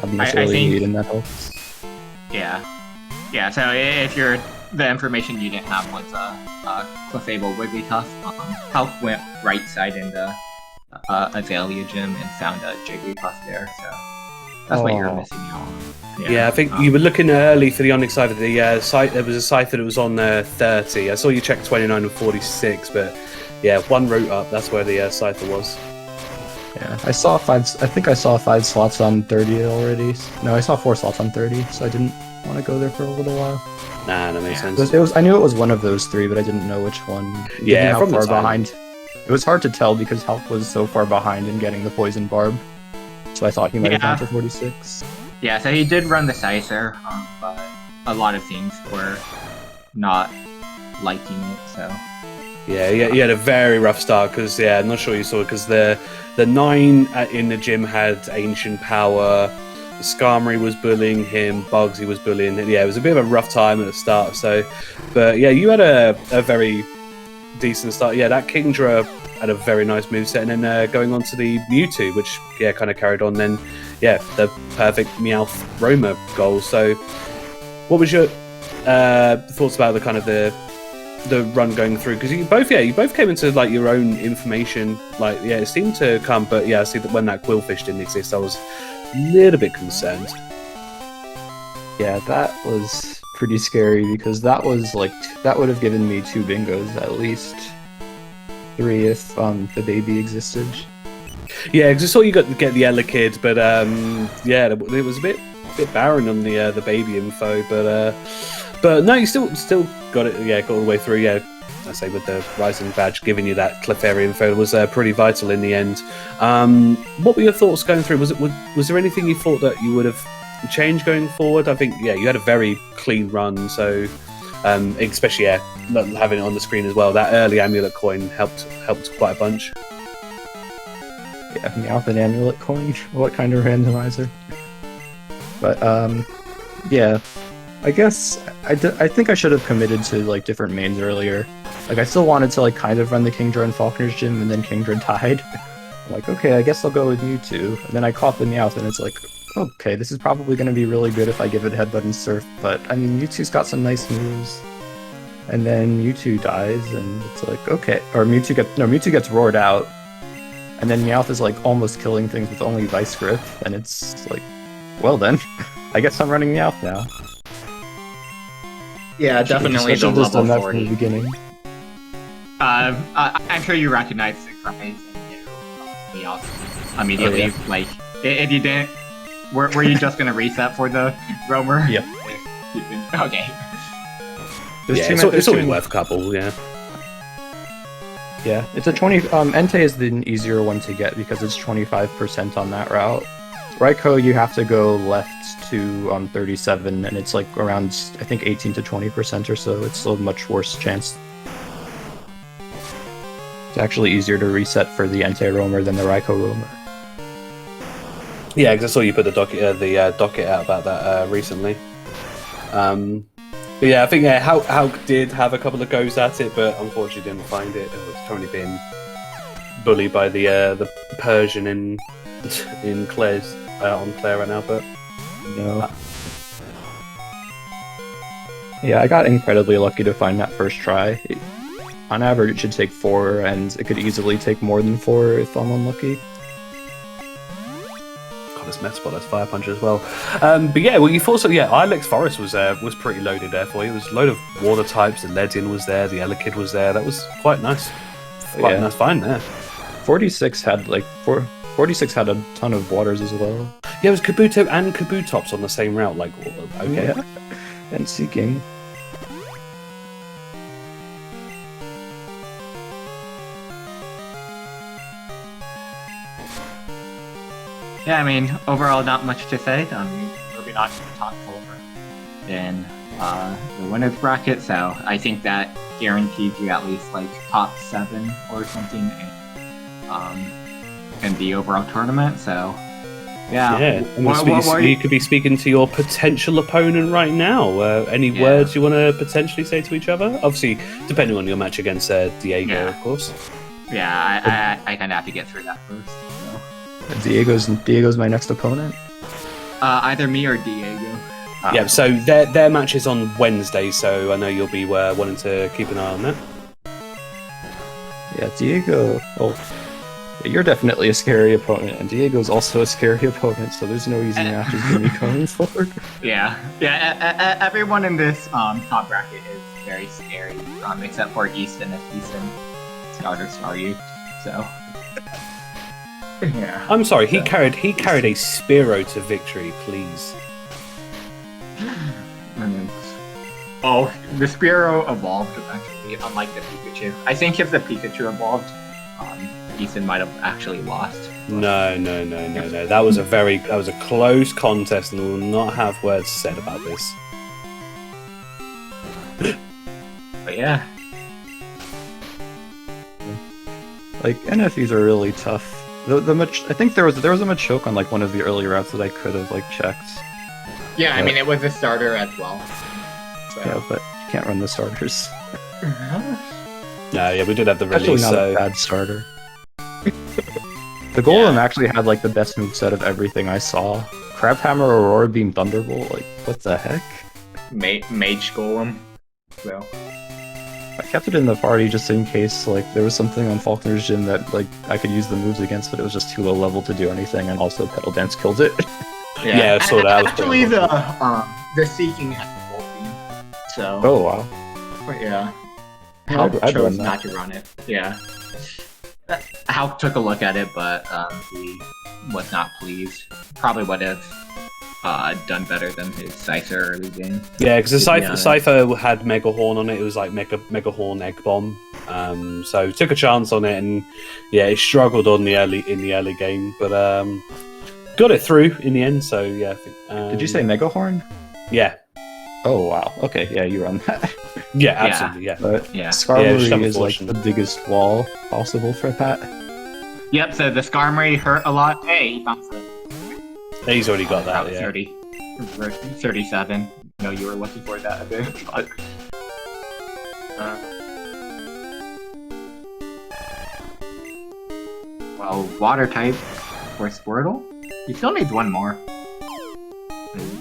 having this I early think- lead and that helps. Yeah, so if the information you didn't have was Clefable Wigglytuff, Hulk went right side in the Azalea gym and found a Jigglypuff there, so That's what you're Oh. missing out. Yeah, I think you were looking early for the Onyx Cipher. The site there was a cipher that was on 30. I saw you check 29 and 46, but yeah, one route up. That's where the cipher was. Yeah, I saw 5. I think I saw 5 slots on 30 already. No, I saw 4 slots on 30, so I didn't want to go there for a little while. Nah, that makes Yeah. sense. I knew it was one of those 3, but I didn't know which one. Given Yeah, how from the far time. behind. It was hard to tell because Halq was so far behind in getting the poison barb. So I thought he might have Yeah. gone for 46. Yeah, so he did run the Scyther, but a lot of teams were not liking it, so... Yeah, he had a very rough start because I'm not sure you saw it because the 9 in the gym had ancient power. The Skarmory was bullying him. Bugsy was bullying him. Yeah, it was a bit of a rough time at the start. So, but yeah, you had a very decent start. Yeah, that Kingdra had a very nice moveset, and then going on to the Mewtwo, which kind of carried on. Then the perfect Meowth Roma goal. So, what was your thoughts about the kind of the run going through? Because you both came into like your own information. Like it seemed to come, but I see that when that Quillfish didn't exist, I was a little bit concerned. Yeah, that was pretty scary because that was like that would have given me 2 bingos at least. 3 if the baby existed. Yeah, because I saw you got to get the Elekid, but it was a bit barren on the baby info, but no, you still got it. Yeah, got all the way through. Yeah, I say with the Rising Badge giving you that Clefairy info was pretty vital in the end. What were your thoughts going through? Was there anything you thought that you would have changed going forward? I think you had a very clean run, so especially having it on the screen as well. That early amulet coin helped quite a bunch. Yeah, Meowth and Amulet coin. What kind of randomizer? But I guess I think I should have committed to like different mains earlier. Like I still wanted to like kind of run the Kingdra and Falconer's Gym, and then Kingdra died. I'm like, okay, I guess I'll go with Mewtwo. And then I caught the Meowth, and it's like, okay, this is probably going to be really good if I give it Headbutt and Surf. But I mean, Mewtwo's got some nice moves. And then Mewtwo dies, and it's like, okay, or Mewtwo gets roared out. And then Meowth is like almost killing things with only Vice Grip, and it's like, well then, I guess I'm running Meowth now. Yeah, definitely I the should have just level done that from 40. the beginning. I'm sure you recognize the cries and Meowth immediately. Oh, yeah. Like, if you didn't, were you just gonna reset for the roamer? Yep. Okay. It's always worth a couple. Yeah, it's a 20. Entei is the easier one to get because it's 25% on that route. Raikou, you have to go left to 37, and it's like around, I think, 18 to 20% or so. It's a much worse chance. It's actually easier to reset for the Entei roamer than the Raikou roamer. Yeah, because I saw you put the docket out about that recently. But yeah, I think Halq did have a couple of goes at it, but unfortunately didn't find it. It was currently being bullied by the Persian in Claire's on Claire right now. But No. Yeah, I got incredibly lucky to find that first try. On average, it should take 4, and it could easily take more than 4 if I'm unlucky. God, this Metapod has Fire Punch as well. But yeah, well, you thought so. Yeah, Ilex Forest was pretty loaded there for you. It was a load of water types. The Ledian was there. The Elekid was there. That was quite nice. Quite a nice find there. 46 had like 46 had a ton of waters as well. Yeah, it was Kabuto and Kabutops on the same route. Like, okay. Yeah. And Seeking. Yeah, I mean, overall, not much to say. Moving on to the top 4 in the winners bracket, so I think that guarantees you at least like top 7 or something in the overall tournament. So yeah, You could be speaking to your potential opponent right now. Any words you want to potentially say to each other? Obviously, depending on your match against Diego, of course. Yeah, I kind of have to get through that first. So. Diego's my next opponent. Either me or Diego. Yeah, so their match is on Wednesday, so I know you'll be wanting to keep an eye on that. Yeah, Diego. Oh, You're definitely a scary opponent, and Diego's also a scary opponent, so there's no easy matches for me going forward. Yeah. Everyone in this top bracket is very scary, except for Easton if Easton star you. So. Yeah. I'm sorry, he carried a Spearow to victory, please. Oh, the Spearow evolved eventually, unlike the Pikachu. I think if the Pikachu evolved, Easton might have actually lost. No. That was a close contest, and we will not have words said about this. But yeah. Like, NFEs are really tough. I think there was a Machoke on like one of the early routes that I could have like checked. Yeah, I mean it was a starter as well. So. Yeah, but you can't run the starters. No, yeah, we did have the Actually, release. not So a bad starter. The Golem actually had like the best moveset of everything I saw. Crab Hammer, Aurora Beam, Thunderbolt. Like, what the heck? Mage Golem. So. I kept it in the party just in case like there was something on Faulkner's gym that like I could use the moves against, but it was just too low level to do anything, and also Petal Dance killed it. yeah, I saw that. Actually, the Seeking had the full team. So. Oh wow. But yeah. I'd Hulk chose run that. not to run it. Yeah. Hulk took a look at it, but he was not pleased. Probably would have done better than his Scyther early game. Yeah, because the Scyther had Mega Horn on it. It was like Mega Horn Egg Bomb. So took a chance on it, and yeah, it struggled in the early game, but got it through in the end. So yeah. Did you say Mega Horn? Yeah. Oh wow. Okay, yeah, you run that. Yeah, absolutely. Yeah. But Yeah. Skarmory is like the biggest wall possible for that. Yep, so the Skarmory hurt a lot. Hey, he bounced it. He's already got that. About Yeah. 30. 37. No, you were looking for that a bit, but... Well, Water type for Squirtle? He still needs one more.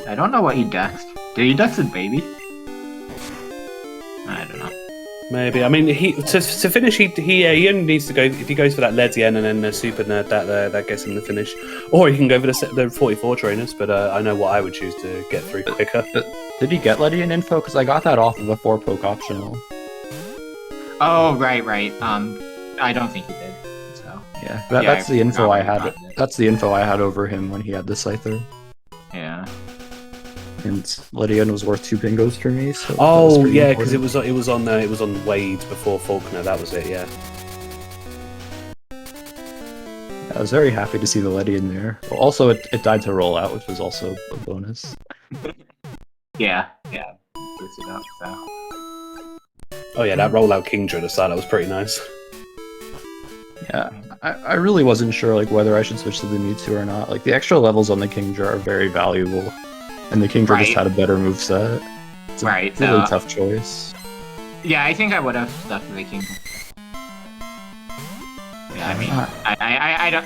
I don't know what he dexed. Did he dex his baby? I don't know. Maybe. I mean, to finish, he only needs to go if he goes for that Ledian and then the Super Nerd that gets him the finish, or he can go for the 44 trainers. But I know what I would choose to get through quicker. Did he get Ledian info? Because I got that off of a 4-poke optional. Oh, right. I don't think he did. So Yeah, Yeah, that's the info I probably had. not. That's the info I had over him when he had the Scyther. yeah. And Ledian was worth 2 bingos for me. So that was Oh pretty yeah, because important. it was on Wade before Faulkner. That was it. Yeah. I was very happy to see the Ledian there. Well, also, it died to roll out, which was also a bonus. Yeah. Boosted up, so. Oh yeah, that rollout Kingdra at the start, that was pretty nice. Yeah, I really wasn't sure like whether I should switch to the Mewtwo or not. Like the extra levels on the Kingdra are very valuable, and the Kingdra just Right. had a better moveset. It's a Right, really tough choice. Yeah, I think I would have stuck with the King. Yeah, I mean,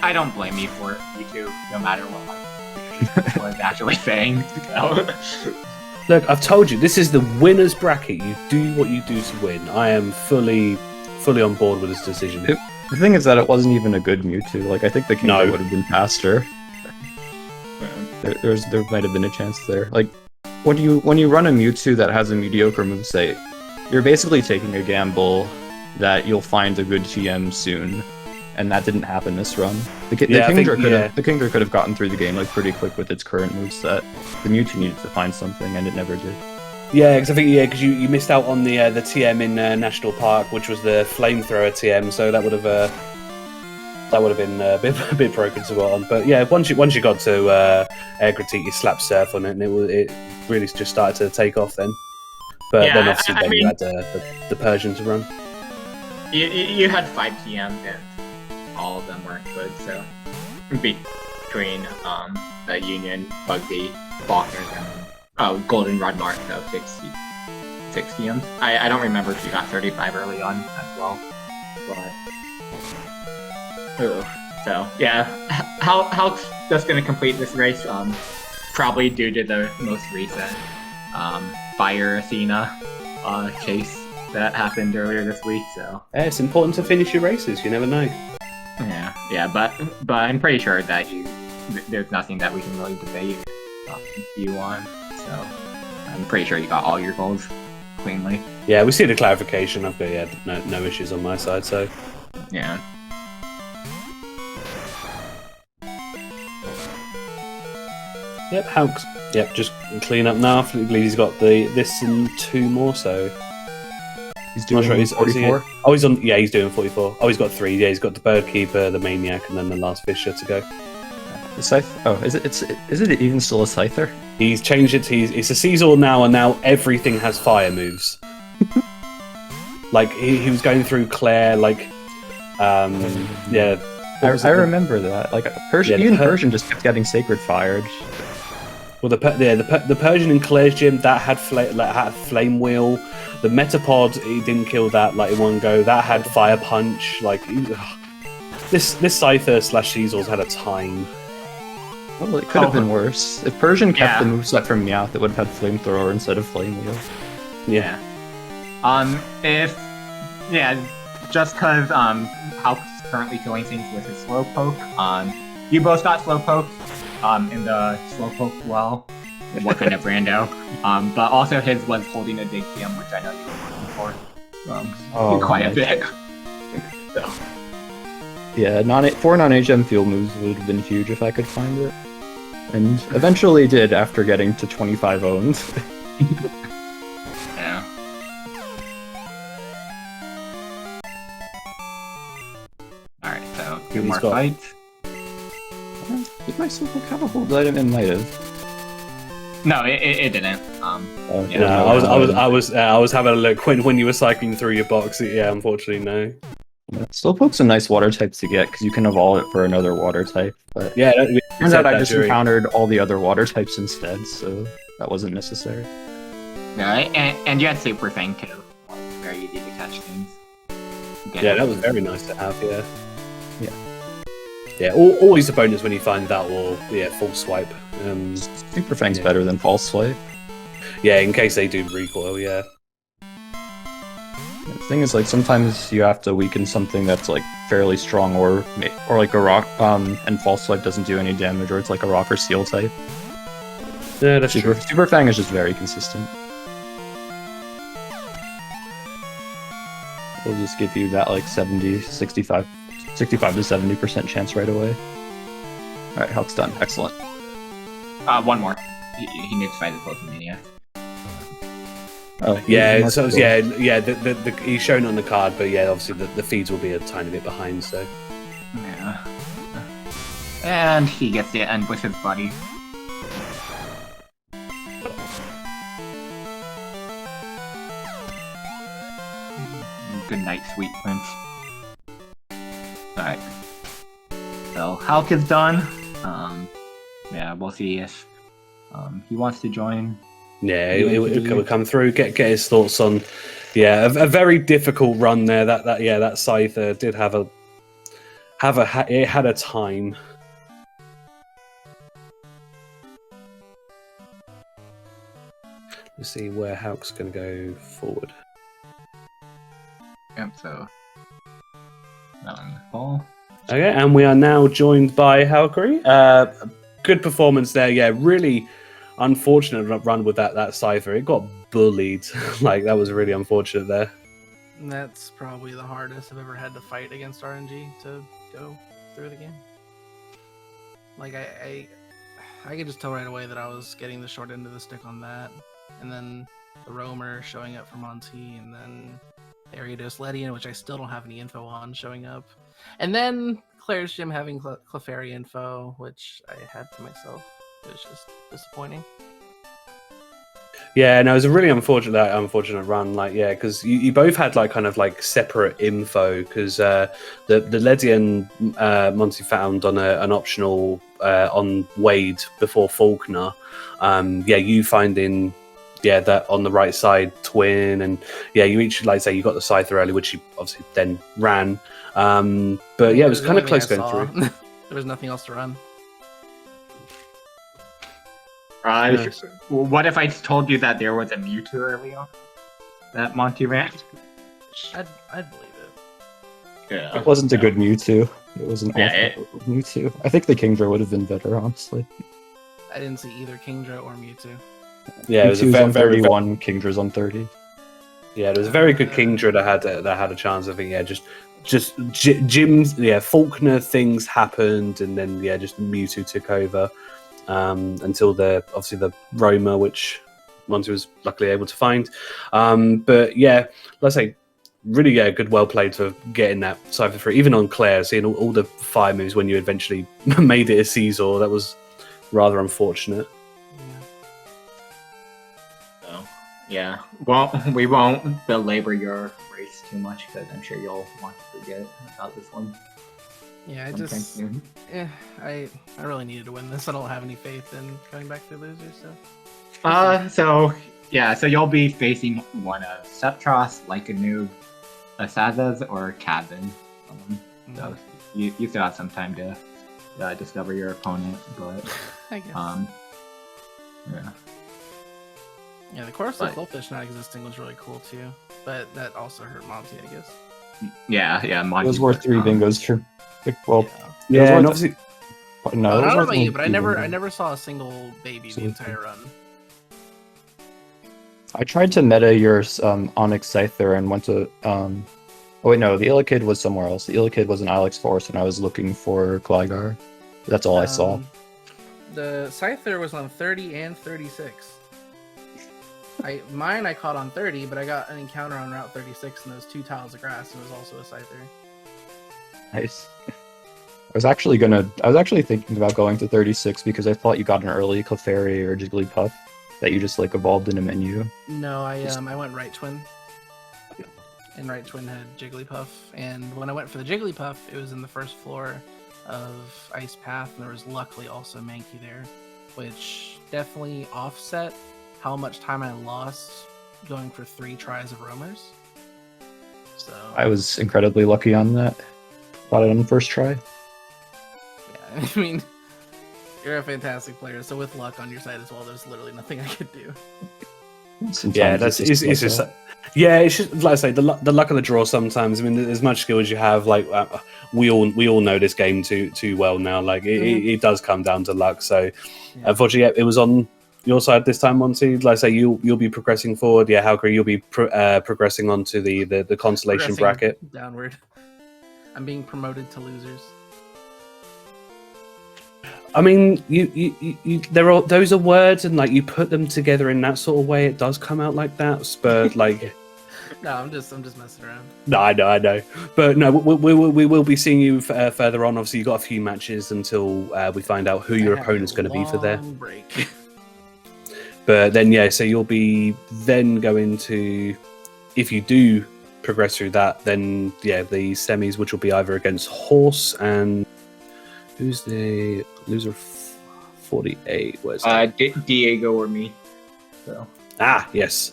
I don't blame you for you two, no matter what I was actually saying. So. Look, I've told you, this is the winner's bracket. You do what you do to win. I am fully on board with this decision. The thing is that it wasn't even a good Mewtwo. Like I think the Kingdra No. would have been faster. There might have been a chance there. Like when you run a Mewtwo that has a mediocre moveset, you're basically taking a gamble that you'll find a good TM soon, and that didn't happen this run. The Kingdra could have gotten through the game like pretty quick with its current moveset. The Mewtwo needed to find something, and it never did. Yeah, because I think you missed out on the TM in National Park, which was the flamethrower TM. So that would have been a bit broken to go on. But yeah, once you got to Air Critique, you slapped Surf on it, and it really just started to take off then. But Yeah, then obviously I you mean- had the Persian to run. You had 5 TMs and all of them weren't good, so between the Union, Bugsy, Faulkner, and Goldenrod Mark, so 6 TMs. I don't remember if you got 35 early on as well, but so yeah, Hulk's just gonna complete this race, probably due to the most recent Fire Athena chase that happened earlier this week. So Yeah, it's important to finish your races. You never know. Yeah, but I'm pretty sure that there's nothing that we can really debate you on. So I'm pretty sure you got all your goals cleanly. Yeah, we see the clarification. I've got no issues on my side. So Yeah. yep, Halks. Yep, just clean up now. I believe he's got this and 2 more. So He's I'm not doing sure. Is he- 44. Oh, he's on. Yeah, he's doing 44. Oh, he's got 3. Yeah, he's got the Bird Keeper, the Maniac, and then the last Fisher to go. The scythe. Oh, is it even still a scyther? He's changed it. It's a Caesar now, and now everything has fire moves. Like he was going through Claire, like, yeah. I remember that. Like Persian, Yeah, even Persian just kept getting sacred fired. Well, the Persian in Claire's gym that had flame wheel. The Metapod, he didn't kill that like in one go. That had fire punch. Like this Scyther / Caesar's had a time. Well, it could have been worse. If Persian kept Yeah. the moveset from Meowth, it would have had flamethrower instead of flame wheel. Yeah. Just because Hulk's currently killing things with his Slowpoke. You both got Slowpoke in the Slowpoke well. What kind of rando? But also his was holding a dig PM, which I know you were looking for quite a bit. So. Yeah, 4 non-HM field moves would have been huge if I could find it. And eventually did after getting to 25 owns. Yeah. Alright, so 2 He's more got- fights. Did my Slowpoke have a hold item? It might have. No, it didn't. Yeah. No, I was having a look when you were cycling through your box. Yeah, unfortunately, no. Yeah, Slowpoke's a nice water type to get because you can evolve it for another water type. But Yeah, turns out I just encountered all the other water types instead, so that wasn't necessary. Yeah, and you had Super Fang too. Very easy to catch things. Yeah, that was very nice to have. Yeah. Yeah. Yeah, always a bonus when you find that or full swipe. Super Fang's Yeah. better than False Swipe. Yeah, in case they do recoil. Yeah. The thing is, like, sometimes you have to weaken something that's like fairly strong, or like a rock, and False Swipe doesn't do any damage, or it's like a rock or seal type. Yeah, that's true. Super Fang is just very consistent. It'll just give you that like 65 to 70% chance right away. Alright, Hulk's done. Excellent. One more. He needs to fight the Pokemania. Oh, Yeah, so the he's shown on the card, but yeah, obviously the feeds will be a tiny bit behind. So Yeah. And he gets the end with his buddy. Good night, sweet prince. Alright. So, Hulk is done. Yeah, we'll see if he wants to join. yeah, he'll come through, get his thoughts on. Yeah, a very difficult run there. That Scyther did it had a time. Let's see where Hulk's going to go forward. Yep, so. Ball. Okay, and we are now joined by halqery. Good performance there. Yeah, really unfortunate run with that Scyther. It got bullied. Like, that was really unfortunate there. That's probably the hardest I've ever had to fight against RNG to go through the game. Like, I could just tell right away that I was getting the short end of the stick on that. And then the Roamer showing up for Monty, and then Ariados Ledian, which I still don't have any info on, showing up. And then Claire's Gym having Clefairy info, which I had to myself. It was just disappointing. Yeah, no, it was a really unfortunate run. Like, yeah, because you both had like kind of like separate info. Because the Ledian Monty found on an optional on Wade before Faulkner. Yeah, you finding that on the right side twin, and yeah, you each like say you got the Scyther early, which you obviously then ran. But yeah, it was kind of close going through. There was nothing else to run. What if I told you that there was a Mewtwo early on? That Monty ran? I'd believe it. Yeah. It wasn't a good Mewtwo. It was an Yeah, awful Mewtwo. I think the Kingdra would have been better, honestly. I didn't see either Kingdra or Mewtwo. Yeah, it was a Mewtwo's on very, 31, Kingdra's on 30. yeah, there was a very good Kingdra that had a chance. I think, yeah, just Jim's, yeah, Faulkner things happened, and then yeah, just Mewtwo took over until obviously the Roma, which Monty was luckily able to find. But yeah, let's say really, yeah, good, well played for getting that Cypher through. Even on Claire, seeing all the fire moves when you eventually made it a Caesar, that was rather unfortunate. So, Yeah. Well, we won't belabor your race too much because I'm sure you'll want to forget about this one. Yeah, I sometime just, soon. I really needed to win this. I don't have any faith in coming back to losers. So So you'll be facing one of Septros, Lycanoob, Asazas, or Kazin. So you still have some time to discover your opponent, but I guess. yeah. Yeah, the Chorus of but- Goldfish not existing was really cool too, but that also hurt Monty, I guess. Yeah. It was worth 3 bingos for. Well, Yeah, worth- and obviously, no, I it was don't know worth about you, only but I 3 never bingos. saw a single baby the Absolutely. entire run. I tried to meta your Onyx Scyther and went to. Oh wait, no, the Illithid was somewhere else. The Illithid was an Ilex Force, and I was looking for Gligar. That's all I saw. The Scyther was on 30 and 36. Mine I caught on 30, but I got an encounter on Route 36, and those 2 tiles of grass, and it was also a Scyther. Nice. I was actually thinking about going to 36 because I thought you got an early Clefairy or Jigglypuff that you just like evolved in a menu. No, I went Right Twin. And Right Twin had Jigglypuff, and when I went for the Jigglypuff, it was in the first floor of Ice Path, and there was luckily also Mankey there, which definitely offset how much time I lost going for 3 tries of roamers. So I was incredibly lucky on that. Got it on the first try. yeah, I mean, you're a fantastic player, so with luck on your side as well, there's literally nothing I could do. Sometimes yeah, it's just yeah, it's just like I say, the luck of the draw. Sometimes, I mean, as much skill as you have, like we all know this game too well now. Like it does come down to luck. So unfortunately, yeah, it was on your side this time, Monty. Like I say, you'll be progressing forward. Yeah, halqery, you'll be progressing onto the constellation Progressing bracket. downward. I'm being promoted to losers. I mean, you those are words, and like you put them together in that sort of way, it does come out like that. But like, No, I'm just messing around. no, I know, but no, we will be seeing you further on. Obviously, you got a few matches until we find out who your I have opponent's a going to be for there. long break. But then, yeah, so you'll be then going to, if you do progress through that, then yeah, the semis, which will be either against Horse and who's the loser? 48. Where's that? Diego or me. So Yes.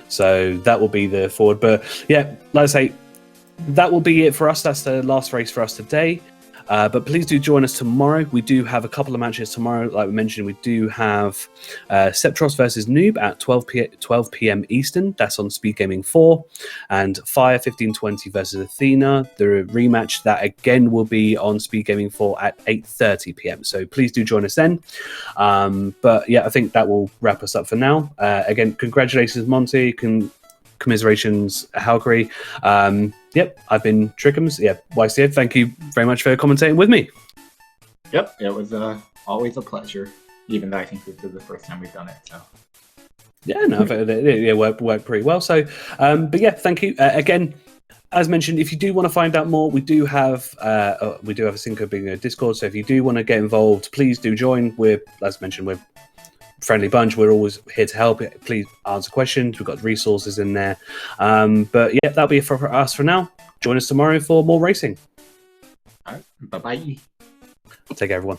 So that will be the forward. But yeah, like I say, that will be it for us. That's the last race for us today. But please do join us tomorrow. We do have a couple of matches tomorrow. Like we mentioned, we do have Septros versus Noob at 12 p.m. Eastern. That's on SpeedGaming 4. And Fire 1520 versus Athena. The rematch, that again will be on SpeedGaming 4 at 8:30 p.m. So please do join us then. But yeah, I think that will wrap us up for now. Again, congratulations, Monty. Commiserations, halqery. Yep, I've been Trickums. Yeah, YCF, thank you very much for commentating with me. Yep, it was always a pleasure. Even though I think this is the first time we've done it, so. Yeah, no, it worked pretty well. So, but yeah, thank you again. As mentioned, if you do want to find out more, we do have a Cinco Bingo Discord. So if you do want to get involved, please do join. As mentioned, we're friendly bunch. We're always here to help. Please answer questions. We've got resources in there. But yeah, that'll be it for us for now. Join us tomorrow for more racing. All right, bye-bye. Take care, everyone.